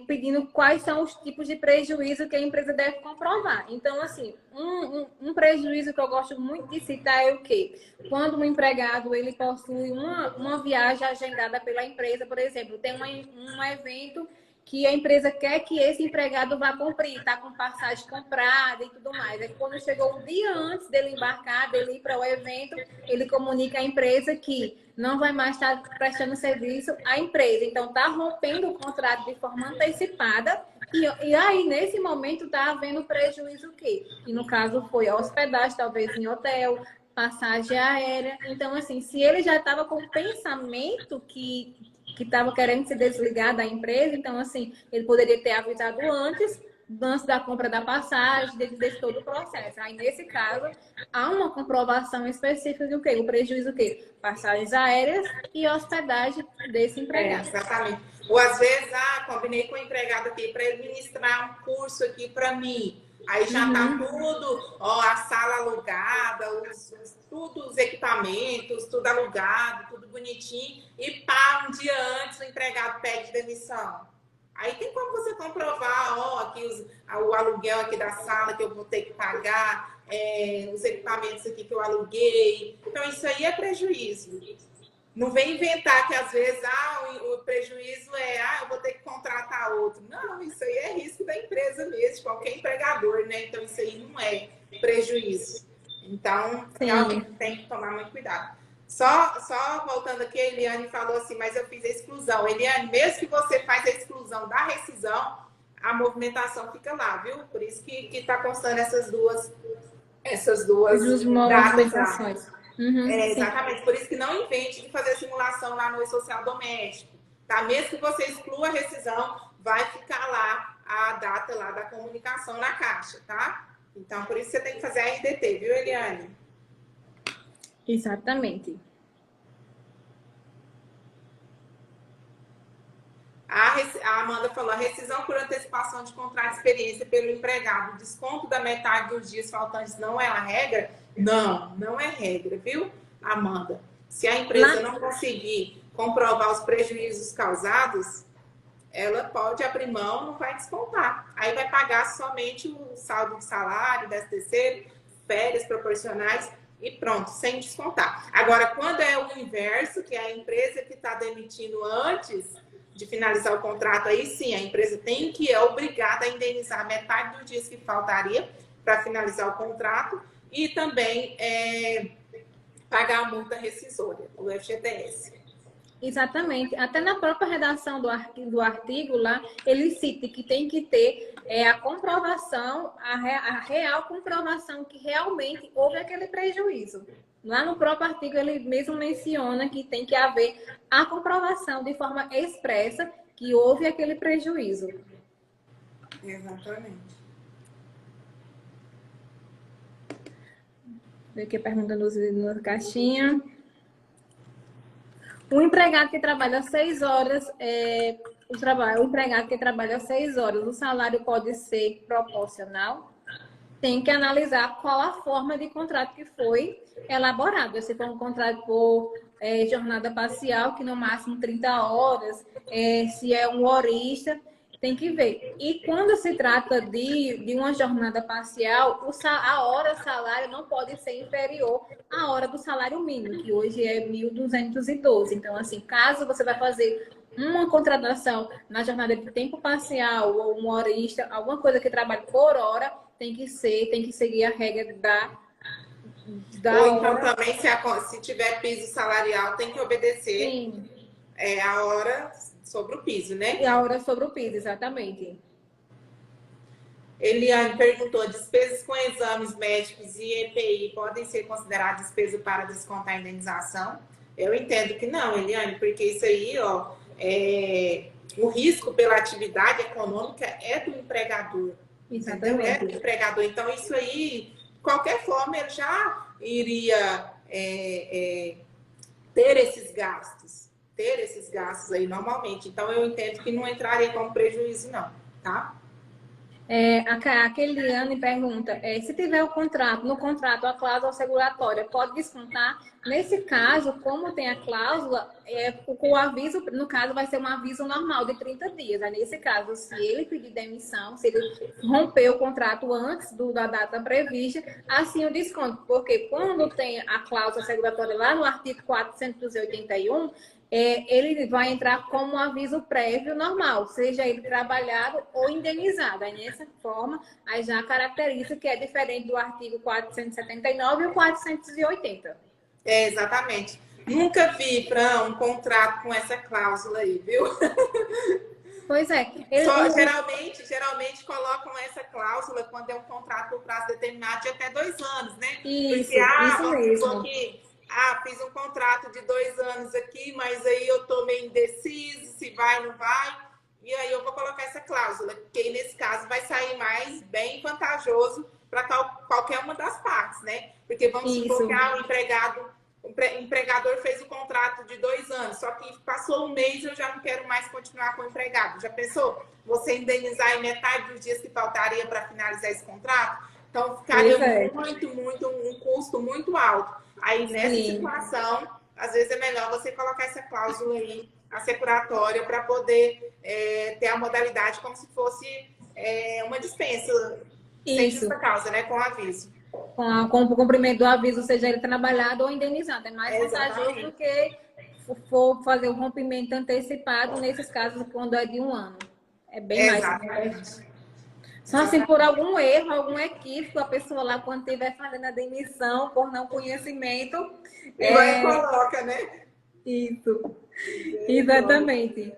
pedindo quais são os tipos de prejuízo que a empresa deve comprovar. Então, assim, um prejuízo que eu gosto muito de citar é o quê? Quando um empregado ele possui uma viagem agendada pela empresa, por exemplo, tem um evento que a empresa quer que esse empregado vá cumprir, está com passagem comprada e tudo mais. Aí, quando chegou um dia antes dele embarcar, dele ir para o evento, ele comunica à empresa que não vai mais estar prestando serviço à empresa. Então, está rompendo o contrato de forma antecipada e aí, nesse momento, está havendo prejuízo o quê? E, no caso, foi a hospedagem, talvez em hotel, passagem aérea. Então, assim, se ele já estava com o pensamento que estava querendo se desligar da empresa, então, assim, ele poderia ter avisado antes da compra da passagem, desse todo o processo. Aí, nesse caso, há uma comprovação específica do quê? O prejuízo o quê? Passagens aéreas e hospedagem desse empregado. Exatamente. Ou, às vezes, combinei com o empregado aqui para ele ministrar um curso aqui para mim. Aí já tá tudo, a sala alugada, tudo os equipamentos, tudo alugado, tudo bonitinho. E um dia antes o empregado pede demissão. Aí tem como você comprovar, aqui o aluguel aqui da sala que eu vou ter que pagar, os equipamentos aqui que eu aluguei. Então isso aí é prejuízo. Não vem inventar que às vezes o prejuízo eu vou ter que contratar outro. Não, isso aí é risco da empresa mesmo, de qualquer empregador, né? Então isso aí não é prejuízo. Então, realmente tem que tomar muito cuidado. Só voltando aqui, a Eliane falou assim, mas eu fiz a exclusão. Eliane, mesmo que você faz a exclusão da rescisão, a movimentação fica lá, viu? Por isso que está constando essas duas movimentações. Exatamente, por isso que não invente de fazer simulação lá no E-Social doméstico, tá? Mesmo que você exclua a rescisão, vai ficar lá a data lá da comunicação na Caixa, tá? Então, por isso você tem que fazer a RDT, viu, Eliane? Exatamente. A Amanda falou, a rescisão por antecipação de contrato de experiência pelo empregado, desconto da metade dos dias faltantes não é a regra? Não é regra, viu, Amanda? Se a empresa não conseguir comprovar os prejuízos causados, ela pode abrir mão, não vai descontar. Aí vai pagar somente o saldo de salário, 13º, férias proporcionais e pronto, sem descontar. Agora, quando é o inverso, que é a empresa que está demitindo antes de finalizar o contrato, aí sim, a empresa é obrigada a indenizar metade dos dias que faltaria para finalizar o contrato e também pagar a multa rescisória, o FGTS. Exatamente. Até na própria redação do artigo lá, ele cita que tem que ter a comprovação, a real comprovação que realmente houve aquele prejuízo. Lá no próprio artigo, ele mesmo menciona que tem que haver a comprovação de forma expressa que houve aquele prejuízo. Exatamente. Vê aqui perguntando na caixinha. O empregado que trabalha 6 horas, o empregado que trabalha 6 horas, o salário pode ser proporcional? Tem que analisar qual a forma de contrato que foi elaborado. Se for um contrato por jornada parcial, que no máximo 30 horas, se é um horista, tem que ver. E quando se trata de uma jornada parcial, a hora salário não pode ser inferior à hora do salário mínimo, que hoje é 1.212. Então, assim, caso você vai fazer uma contratação na jornada de tempo parcial ou um horista, alguma coisa que trabalhe por hora, tem que seguir a regra da Ou então hora. também, se tiver piso salarial, tem que obedecer Sim. A hora sobre o piso, né? E a hora sobre o piso, exatamente. Eliane perguntou: despesas com exames médicos e EPI podem ser consideradas despesa para descontar a indenização? Eu entendo que não, Eliane, porque isso aí, ó, o risco pela atividade econômica é do empregador. Exatamente. É do empregador. Então, isso aí, de qualquer forma, ele já iria ter esses gastos aí normalmente. Então, eu entendo que não entraria como prejuízo, não, tá? A Keliane pergunta, se tiver no contrato a cláusula seguratória, pode descontar? Nesse caso, como tem a cláusula, o aviso, no caso, vai ser um aviso normal de 30 dias. Aí, nesse caso, se ele pedir demissão, se ele romper o contrato antes da data prevista, assim o desconto. Porque quando tem a cláusula seguratória lá no artigo 481, ele vai entrar como um aviso prévio normal, seja ele trabalhado ou indenizado. Aí, nessa forma, aí já caracteriza que é diferente do artigo 479 e o 480. Exatamente. Nunca vi, Fran, um contrato com essa cláusula aí, viu? Pois é. Geralmente colocam essa cláusula quando é um contrato por prazo determinado de até 2 anos, né? Isso, porque, isso mesmo. Aqui, fiz um contrato de 2 anos aqui, mas aí eu tô meio indeciso, se vai ou não vai. E aí eu vou colocar essa cláusula, porque aí, nesse caso vai sair mais bem vantajoso para qualquer uma das partes, né? Porque vamos supor que o empregador fez o contrato de 2 anos, só que passou um mês e eu já não quero mais continuar com o empregado. Já pensou? Você indenizar em metade dos dias que faltaria para finalizar esse contrato? Então, ficaria um custo muito alto. Aí, nessa situação, às vezes é melhor você colocar essa cláusula aí, assecuratória, para poder ter a modalidade como se fosse uma dispensa, sem justa causa, né? Com aviso. Com o cumprimento do aviso, seja ele trabalhado ou indenizado. É mais vantajoso do que for fazer o rompimento antecipado nesses casos quando é de 1 ano. É bem mais. Só assim, por algum erro, algum equívoco, a pessoa lá, quando estiver fazendo a demissão, por não conhecimento... Vai e coloca, né? Isso. Exatamente.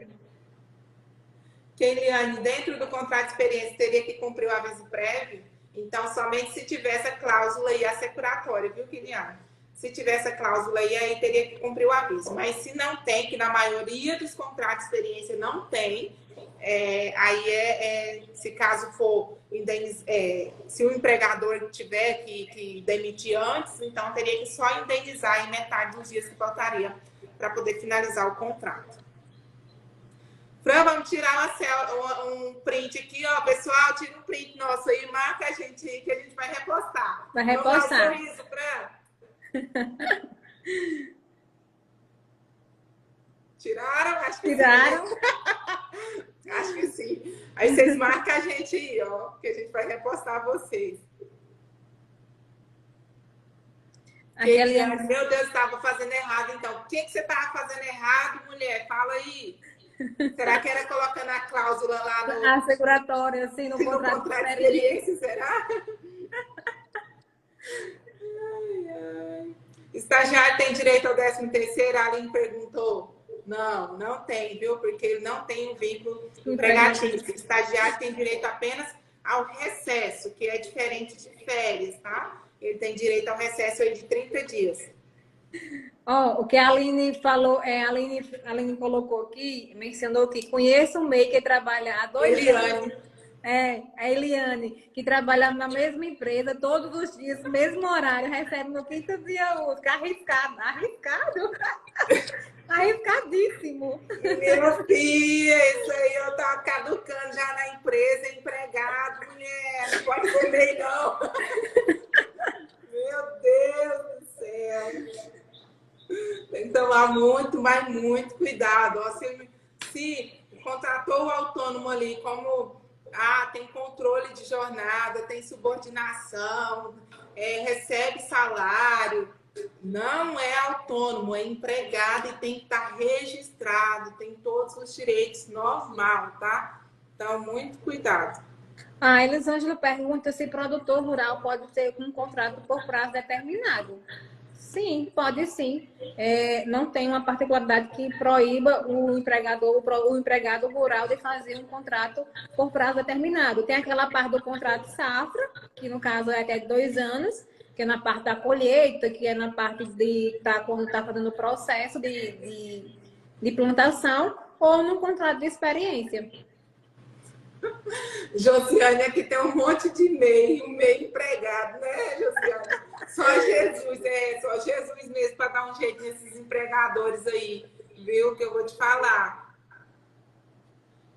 Keliane, dentro do contrato de experiência, teria que cumprir o aviso prévio? Então, somente se tiver essa cláusula aí assecuratória, viu, Keliane? Se tiver essa cláusula aí teria que cumprir o aviso. Mas se não tem, que na maioria dos contratos de experiência não tem, se caso for, se o empregador tiver que demitir antes, então teria que só indenizar em metade dos dias que faltaria para poder finalizar o contrato. Fran, vamos tirar um print aqui, ó, pessoal, tira um print nosso aí, marca a gente aí que a gente vai repostar. Vai repostar. Vamos dar um sorriso, Fran. Tiraram? Acho que Tiraram. Sim. Acho que sim. Aí vocês marcam a gente aí, ó, que a gente vai repostar vocês. Meu Deus, estava fazendo errado, então. O que você estava fazendo errado, mulher? Fala aí. Será que era colocando a cláusula lá no... A seguratória, assim, no contrato de experiência, será? Ai, ai. Estagiário tem direito ao 13º? A Aline perguntou. Não, não tem, viu? Porque ele não tem um vínculo empregatício. O estagiário tem direito apenas ao recesso, que é diferente de férias, tá? Ele tem direito ao recesso aí de 30 dias. O que a Aline falou, a Aline colocou aqui, mencionou que conheço um MEI que trabalha há 2 anos. A Eliane, que trabalha na mesma empresa, todos os dias, mesmo horário, recebe no quinto dia útil. Arriscado. Arriscadíssimo. Minha filha, isso aí eu tava caducando já na empresa, empregado, mulher, não pode ser MEI, não. Meu Deus do céu. Tem que tomar muito, mas muito cuidado. Ó, se contratou o autônomo ali como tem controle de jornada, tem subordinação, recebe salário, não é autônomo, é empregado e tem que estar registrado, tem todos os direitos normal, tá? Então, muito cuidado. A Elisângela pergunta se produtor rural pode ter um contrato por prazo determinado. Sim, pode sim. Não tem uma particularidade que proíba o empregado rural de fazer um contrato por prazo determinado. Tem aquela parte do contrato safra, que no caso é até 2 anos, que é na parte da colheita, que é na parte de quando está fazendo o processo de plantação, ou no contrato de experiência. Josiane, aqui tem um monte de MEI empregado, né, Josiane? Só Jesus mesmo para dar um jeito nesses empregadores aí, viu? Que eu vou te falar.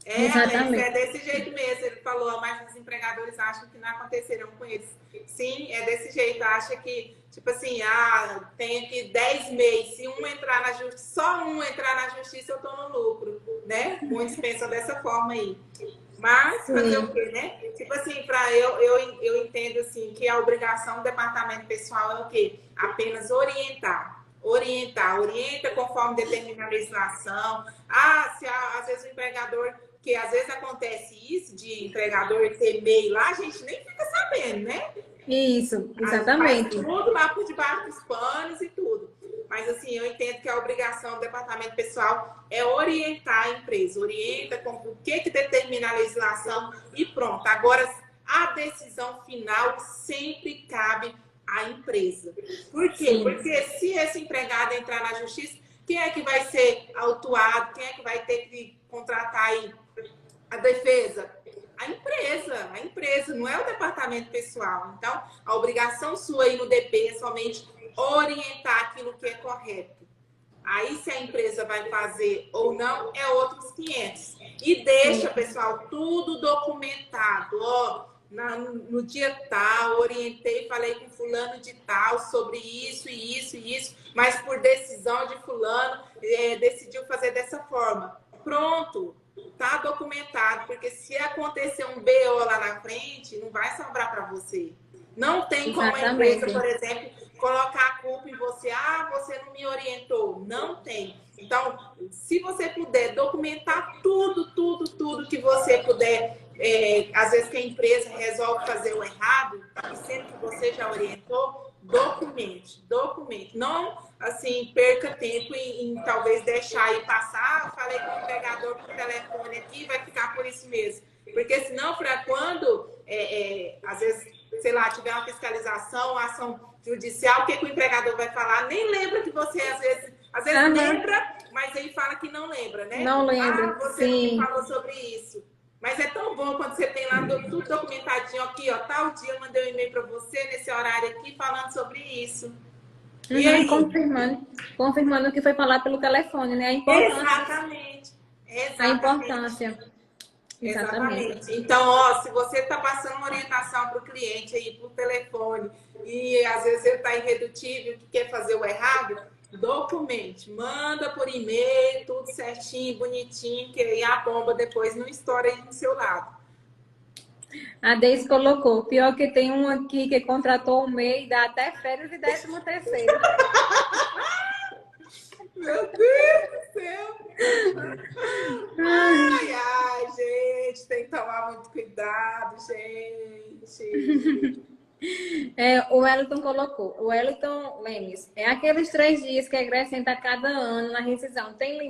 Exatamente. É desse jeito mesmo. Ele falou, mas os empregadores acham que não acontecerão com eles. Sim, é desse jeito. Acha que, tipo assim, tem aqui 10 MEIs. Se um entrar na justiça, só um entrar na justiça, eu tô no lucro, né? Muitos pensam dessa forma aí. Mas fazer o quê, né? Tipo assim, eu entendo assim que a obrigação do departamento pessoal é o quê? Apenas orientar. Orienta conforme determina a legislação. Às vezes o empregador, que às vezes acontece isso de empregador ter MEI lá, a gente nem fica sabendo, né? Isso, exatamente. Faz tudo lá por debaixo dos panos e tudo. Mas, assim, eu entendo que a obrigação do departamento pessoal é orientar a empresa. Orienta com o que determina a legislação e pronto. Agora, a decisão final sempre cabe à empresa. Por quê? Sim. Porque se esse empregado entrar na justiça, quem é que vai ser autuado? Quem é que vai ter que contratar aí a defesa? A empresa, não é o departamento pessoal. Então, a obrigação sua aí no DP é somente orientar aquilo que é correto. Aí, se a empresa vai fazer ou não, é outros 500. E deixa, pessoal, tudo documentado. No dia tal, orientei, falei com fulano de tal sobre isso, mas por decisão de fulano, decidiu fazer dessa forma. Pronto. Tá documentado, porque se acontecer um BO lá na frente, não vai sobrar para você. Não tem como a empresa, por exemplo, colocar a culpa em você. Você não me orientou. Não tem. Então, se você puder documentar tudo que você puder, às vezes que a empresa resolve fazer o errado, sendo que você já orientou, documente. Não, assim, perca tempo em talvez deixar aí passar. Falei com o empregador por telefone aqui, vai ficar por isso mesmo. Porque senão, para quando, às vezes, sei lá, tiver uma fiscalização, uma ação judicial, o que o empregador vai falar? Nem lembra que você, às vezes lembra, mas ele fala que não lembra, né? Não lembra, você não me falou sobre isso. Mas é tão bom quando você tem lá tudo documentadinho aqui, tal dia eu mandei um e-mail para você, nesse horário aqui, falando sobre isso. E aí? Confirmando o que foi falado pelo telefone, né? A importância. Exatamente. A importância. Exatamente. Então, se você está passando uma orientação para o cliente aí por telefone e às vezes ele está irredutível, que quer fazer o errado, documente, manda por e-mail, tudo certinho, bonitinho, que aí a bomba depois não estoura aí do seu lado. A Deise colocou, pior que tem um aqui que contratou um MEI, dá até férias e 13º. Meu Deus do céu! Ai, gente, tem que tomar muito cuidado, gente. O Wellington colocou. O Wellington Lemes. É aqueles 3 dias que acrescenta a cada ano na rescisão. Tem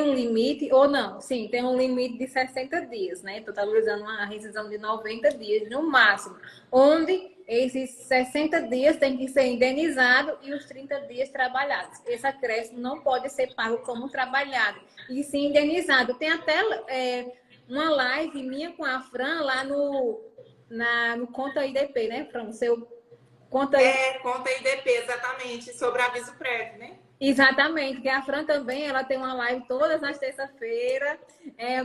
um limite ou não? Sim, tem um limite de 60 dias, né? Totalizando uma rescisão de 90 dias no máximo. Onde esses 60 dias tem que ser indenizado e os 30 dias trabalhados. Esse acréscimo não pode ser pago como trabalhado, e sim indenizado. Tem até uma live minha com a Fran lá no Conta IDP, né, Fran? Seu Conta Conta IDP, exatamente, sobre aviso prévio, né? Exatamente, que a Fran também, ela tem uma live todas as terças-feiras,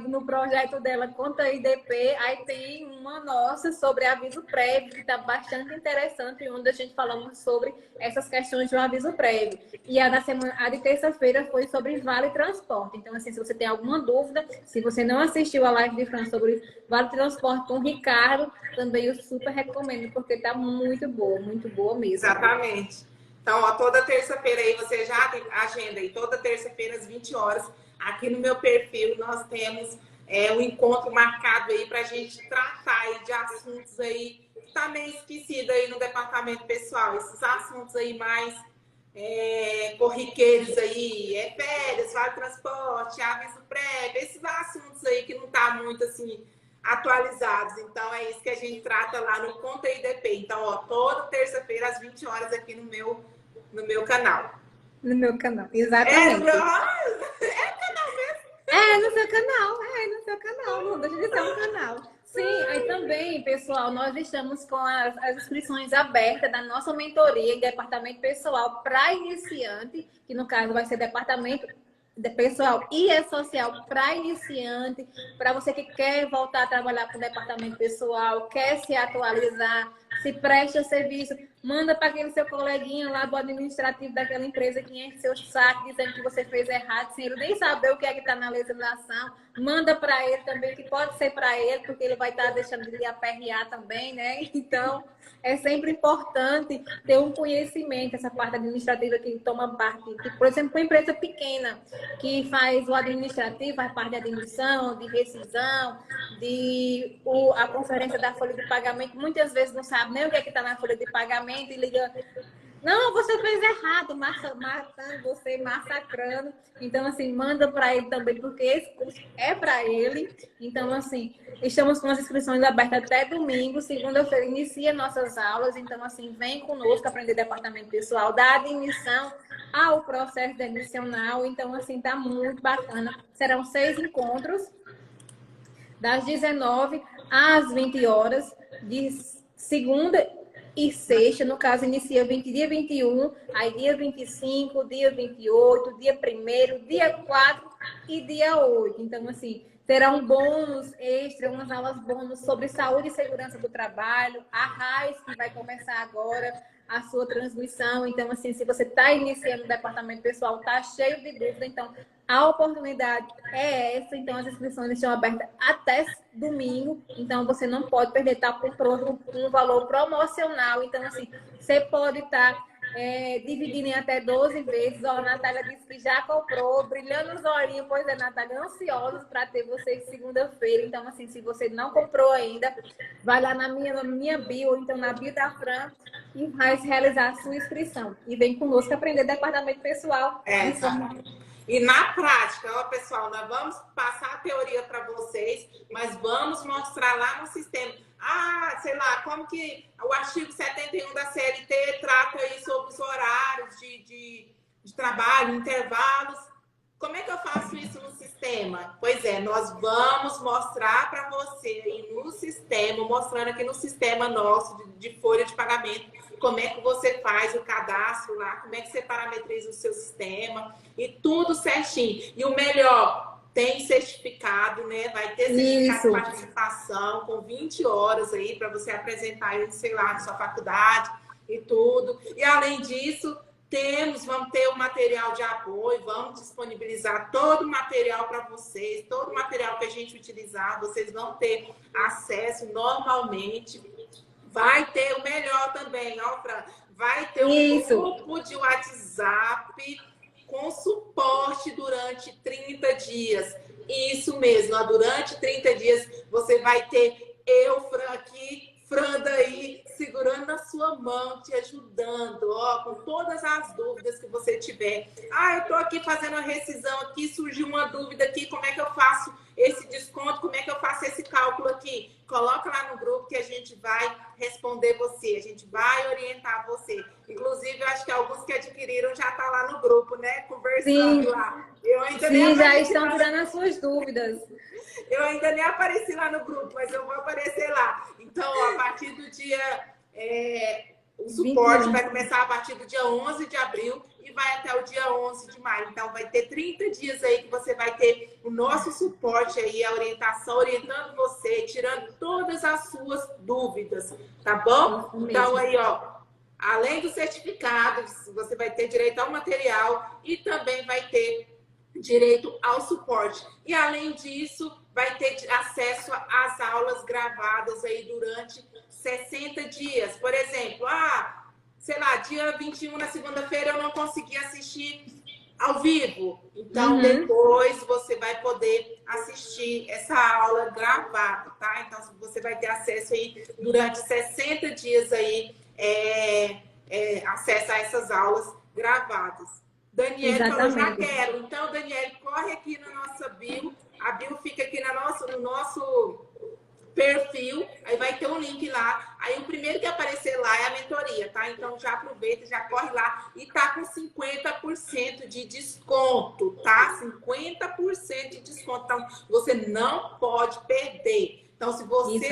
no projeto dela Conta IDP, aí tem uma nossa sobre aviso prévio, que está bastante interessante, onde a gente falamos sobre essas questões do aviso prévio. E a de terça-feira foi sobre Vale Transporte. Então, assim, se você tem alguma dúvida, se você não assistiu a live de Fran sobre Vale Transporte com o Ricardo, também eu super recomendo, porque está muito boa mesmo. Exatamente. Então, ó, toda terça-feira aí, você já tem agenda aí, toda terça-feira às 20 horas, aqui no meu perfil, nós temos um encontro marcado aí para a gente tratar aí de assuntos aí que tá meio esquecido aí no departamento pessoal. Esses assuntos aí mais corriqueiros aí, férias, vale transporte, aviso prévio, esses assuntos aí que não tá muito assim atualizados. Então, é isso que a gente trata lá no Conta IDP. Então, ó, toda terça-feira às 20 horas aqui no meu canal. No meu canal, exatamente. No seu canal, não deixa de ser um canal. Sim, aí também, pessoal, nós estamos com as inscrições abertas da nossa mentoria em departamento pessoal para iniciante, que no caso vai ser departamento pessoal e social para iniciante, para você que quer voltar a trabalhar com o departamento pessoal, quer se atualizar, se presta serviço, manda para aquele seu coleguinha lá do administrativo daquela empresa que enche seu saco dizendo que você fez errado, sem ele nem saber o que é que está na legislação. Manda para ele também, que pode ser para ele, porque ele vai estar deixando de lhe aperrear também, né? Então, é sempre importante ter um conhecimento, essa parte administrativa que toma parte, por exemplo, uma empresa pequena que faz o administrativo, faz parte de admissão, de rescisão, a conferência da folha de pagamento, muitas vezes não sabe nem o que é que está na folha de pagamento e liga, não, você fez errado, matando você, massacrando. Então, assim, manda para ele também, porque esse curso é para ele. Então, assim, estamos com as inscrições abertas até domingo. Segunda-feira inicia nossas aulas. Então, assim, vem conosco aprender departamento pessoal, da admissão ao processo demissional. Então, assim, tá muito bacana. Serão 6 encontros, das 19 às 20 horas, de segunda e sexta, no caso, inicia dia 21, aí dia 25, dia 28, dia 1º, dia 4 e dia 8. Então, assim, terá um bônus extra, umas aulas bônus sobre saúde e segurança do trabalho, a RAIS, que vai começar agora a sua transmissão. Então, assim, se você está iniciando o departamento pessoal, está cheio de dúvida, então a oportunidade é essa. Então, as inscrições estão abertas até domingo. Então, você não pode perder, está com um valor promocional. Então, assim, você pode estar dividindo em até 12 vezes. Ó, a Natália disse que já comprou, brilhando os olhinhos. Pois é, Natália, ansiosos para ter vocês segunda-feira. Então, assim, se você não comprou ainda, vai lá na minha bio, ou então na bio da Fran, e vai realizar a sua inscrição. E vem conosco aprender departamento pessoal. E na prática, ó, pessoal, nós vamos passar a teoria para vocês, mas vamos mostrar lá no sistema. Sei lá, como que o artigo 71 da CLT trata aí sobre os horários de trabalho, intervalos. Como é que eu faço isso no sistema? Pois é, nós vamos mostrar para você aí no sistema, mostrando aqui no sistema nosso de folha de pagamento, como é que você faz o cadastro lá, como é que você parametriza o seu sistema e tudo certinho. E o melhor, tem certificado, né? Vai ter certificado de participação com 20 horas aí para você apresentar, sei lá, na sua faculdade e tudo. E além disso, vamos ter o material de apoio, vamos disponibilizar todo o material para vocês, todo o material que a gente utilizar, vocês vão ter acesso normalmente. Vai ter o melhor também, ó, Fran. Vai ter um grupo de WhatsApp com suporte durante 30 dias. Isso mesmo, ó, durante 30 dias você vai ter eu, Fran, aqui, Fran daí, segurando na sua mão, te ajudando, ó, com todas as dúvidas que você tiver. Ah, eu tô aqui fazendo uma rescisão aqui, surgiu uma dúvida aqui, como é que eu faço esse desconto, como é que eu faço esse cálculo aqui? Coloca lá no grupo que a gente vai responder você, a gente vai orientar você. Inclusive, eu acho que alguns que adquiriram já tá lá no grupo, né? Conversando lá. Eu ainda sim, já estão tirando as suas dúvidas. Eu ainda nem apareci lá no grupo, mas eu vou aparecer lá. Então, ó, a partir do dia... o suporte 21. Vai começar a partir do dia 11 de abril e vai até o dia 11 de maio. Então, vai ter 30 dias aí que você vai ter o nosso suporte aí, a orientação, orientando você, tirando todas as suas dúvidas, tá bom? Então, aí, ó, além do certificado, você vai ter direito ao material e também vai ter direito ao suporte. E, além disso, vai ter acesso às aulas gravadas aí durante 60 dias. Por exemplo, sei lá, dia 21 na segunda-feira eu não consegui assistir ao vivo. Então, depois você vai poder assistir essa aula gravada, tá? Então, você vai ter acesso aí durante 60 dias aí, acesso a essas aulas gravadas. Daniele falou, já quero. Então, Daniele, corre aqui na nossa bio. A bio fica aqui no nosso perfil, aí vai ter um link lá. Aí o primeiro que aparecer lá é a mentoria, tá? Então já aproveita, já corre lá e tá com 50% de desconto, tá? 50% de desconto. Então você não pode perder. Então se você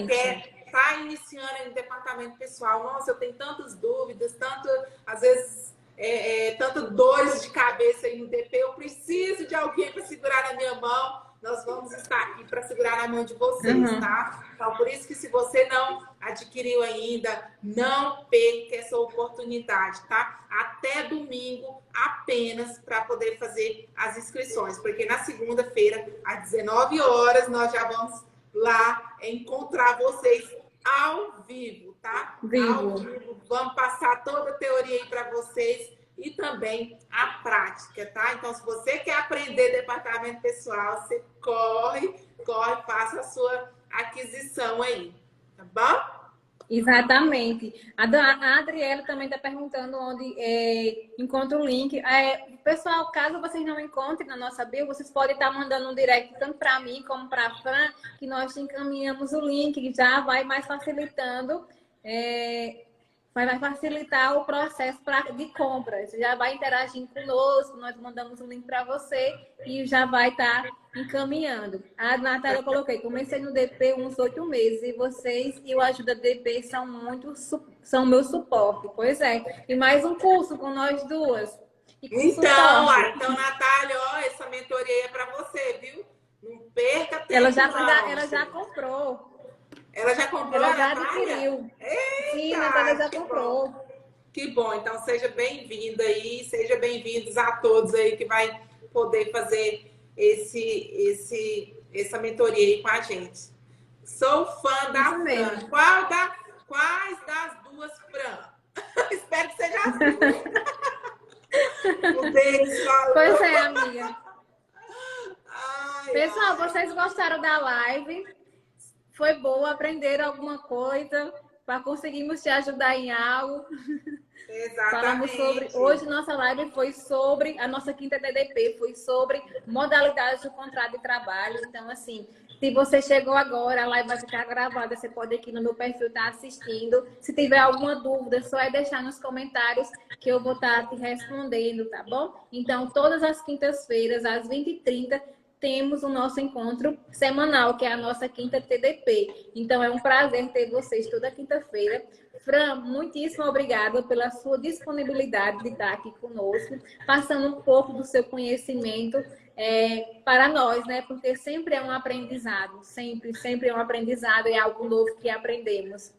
quer tá iniciando no departamento pessoal, nossa, eu tenho tantas dúvidas, às vezes tanto dores de cabeça aí no DP, eu preciso de alguém para segurar na minha mão. Nós vamos estar aqui para segurar na mão de vocês, tá? Então, por isso que se você não adquiriu ainda, não perca essa oportunidade, tá? Até domingo apenas para poder fazer as inscrições, porque na segunda-feira, às 19 horas, nós já vamos lá encontrar vocês ao vivo, tá? Ao vivo. Vamos passar toda a teoria aí para vocês e também a prática, tá? Então, se você quer aprender departamento pessoal, você corre, faça a sua aquisição aí, tá bom? Exatamente. A Adriela também está perguntando onde encontra o link. Pessoal, caso vocês não encontrem na nossa bio, vocês podem estar mandando um direct tanto para mim como para a Fran, que nós encaminhamos o link, que já vai mais facilitando. Vai facilitar o processo de compra. Você já vai interagindo conosco, nós mandamos o link para você e já vai estar encaminhando. A Natália, eu coloquei, comecei no DP uns 8 meses e vocês e o Ajuda DP são meu suporte. Pois é. E mais um curso com nós duas. Então, Natália, ó, essa mentoria é para você, viu? Não perca tempo. Ela já comprou. Ela já comprou? Ela já adquiriu. Eita, sim, a Natália já comprou. Que bom, então seja bem-vinda aí, seja bem-vindos a todos aí que vai poder fazer essa mentoria aí com a gente. Sou fã da Fran. Quais das duas Fran? Espero que seja as duas. O Denis falou. Pois é, amiga. Ai, pessoal, vocês gostaram da live? Foi boa, aprenderam alguma coisa? Conseguimos te ajudar em algo? Exatamente. Hoje nossa live foi sobre, a nossa quinta TDP foi sobre modalidades do contrato de trabalho. Então, assim, se você chegou agora, a live vai ficar gravada, você pode aqui no meu perfil estar assistindo. Se tiver alguma dúvida, só é deixar nos comentários que eu vou estar te respondendo, tá bom? Então, todas as quintas-feiras, às 20h30, temos o nosso encontro semanal, que é a nossa quinta TDP. Então, é um prazer ter vocês toda quinta-feira. Fran, muitíssimo obrigada pela sua disponibilidade de estar aqui conosco, passando um pouco do seu conhecimento para nós, né? Porque sempre é um aprendizado, sempre é um aprendizado, é algo novo que aprendemos.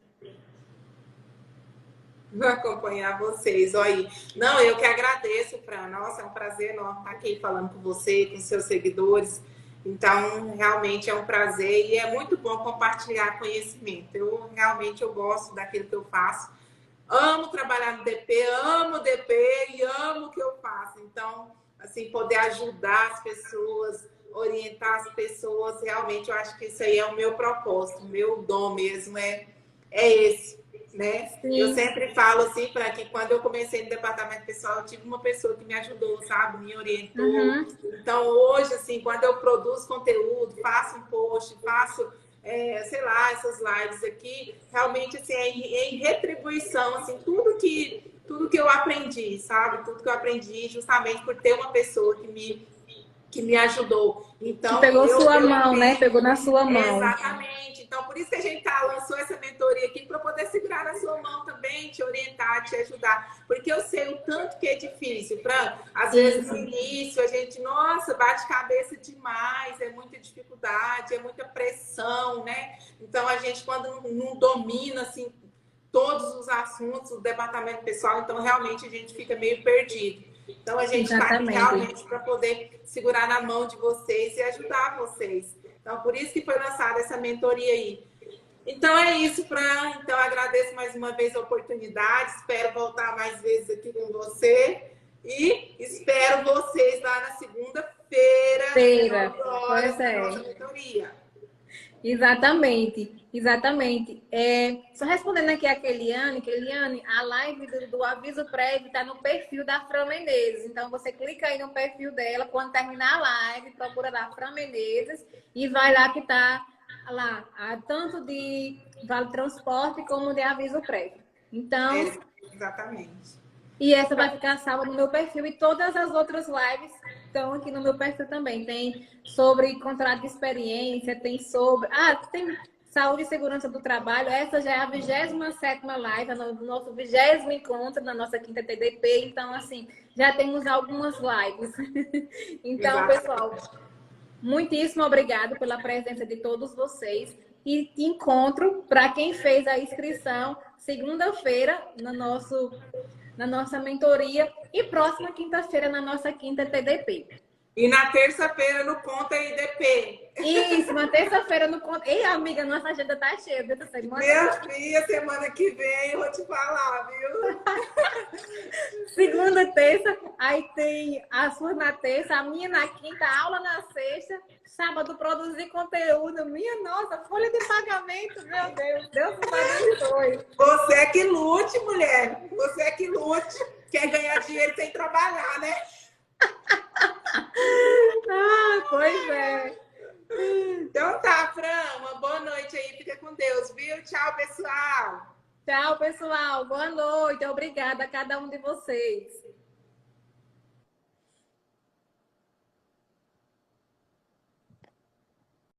Vou acompanhar vocês. Olha aí. Não, eu que agradeço, Fran. Nossa, é um prazer enorme estar aqui falando com você, com seus seguidores. Então, realmente é um prazer e é muito bom compartilhar conhecimento. Eu gosto daquilo que eu faço. Amo trabalhar no DP, amo o DP e amo o que eu faço. Então, assim, poder ajudar as pessoas, orientar as pessoas, realmente eu acho que isso aí é o meu propósito, o meu dom mesmo é esse. né? Eu Sim. sempre falo assim, para que quando eu comecei no departamento pessoal, eu tive uma pessoa que me ajudou, sabe? Me orientou. Uhum. Então, hoje, assim, quando eu produzo conteúdo, faço um post, faço, sei lá, essas lives aqui, realmente, assim, é em retribuição, assim, tudo que eu aprendi, sabe? Tudo que eu aprendi justamente por ter uma pessoa que me ajudou. Que Então, pegou sua eu mão, né? entendo. Pegou na sua mão. Exatamente. Então, por isso que a gente lançou essa mentoria aqui, para poder segurar na sua mão também, te orientar, te ajudar. Porque eu sei o tanto que é difícil. Às vezes, no Isso. início, a gente, nossa, bate cabeça demais, é muita dificuldade, é muita pressão, né? Então, a gente, quando não domina, assim, todos os assuntos do departamento pessoal, então, realmente, a gente fica meio perdido. Então, a gente está aqui Exatamente. realmente para poder segurar na mão de vocês e ajudar vocês. Então, por isso que foi lançada essa mentoria aí. Então, é isso, Fran. Então, agradeço mais uma vez a oportunidade. Espero voltar mais vezes aqui com você. E espero vocês lá na segunda-feira, às Feira. 19 horas, Pois na nossa é. mentoria. Exatamente, exatamente. Só respondendo aqui a Keliane, a live do aviso prévio está no perfil da Fran Menezes. Então você clica aí no perfil dela, quando terminar a live, procura da Fran Menezes e vai lá que está lá, tanto de vale transporte como de aviso prévio. Então, Exatamente. e essa vai ficar salva no meu perfil e todas as outras lives estão aqui no meu perfil também. Tem sobre contrato de experiência, tem sobre. Tem saúde e segurança do trabalho. Essa já é a 27ª live, do nosso 20º encontro na nossa quinta TDP. Então, assim, já temos algumas lives. Então, Exatamente. pessoal, muitíssimo obrigado pela presença de todos vocês. E te encontro para quem fez a inscrição segunda-feira na nossa mentoria e próxima quinta-feira na nossa quinta TDP. E na terça-feira no Conta IDP. Isso, na terça-feira no conto. Ei, amiga, nossa agenda tá cheia dessa semana. Minha filha, semana que vem eu vou te falar, viu? Segunda, terça, aí tem a sua na terça, a minha na quinta, a aula na sexta, sábado produzir conteúdo. Minha nossa, folha de pagamento, meu Deus, Deus nos abençoe. Você é que lute, mulher. Você é que lute. Quer ganhar dinheiro sem trabalhar, né? Pois é. Então tá, Fran, uma boa noite aí. Fica com Deus, viu? Tchau, pessoal. Tchau, pessoal. Boa noite. Obrigada a cada um de vocês.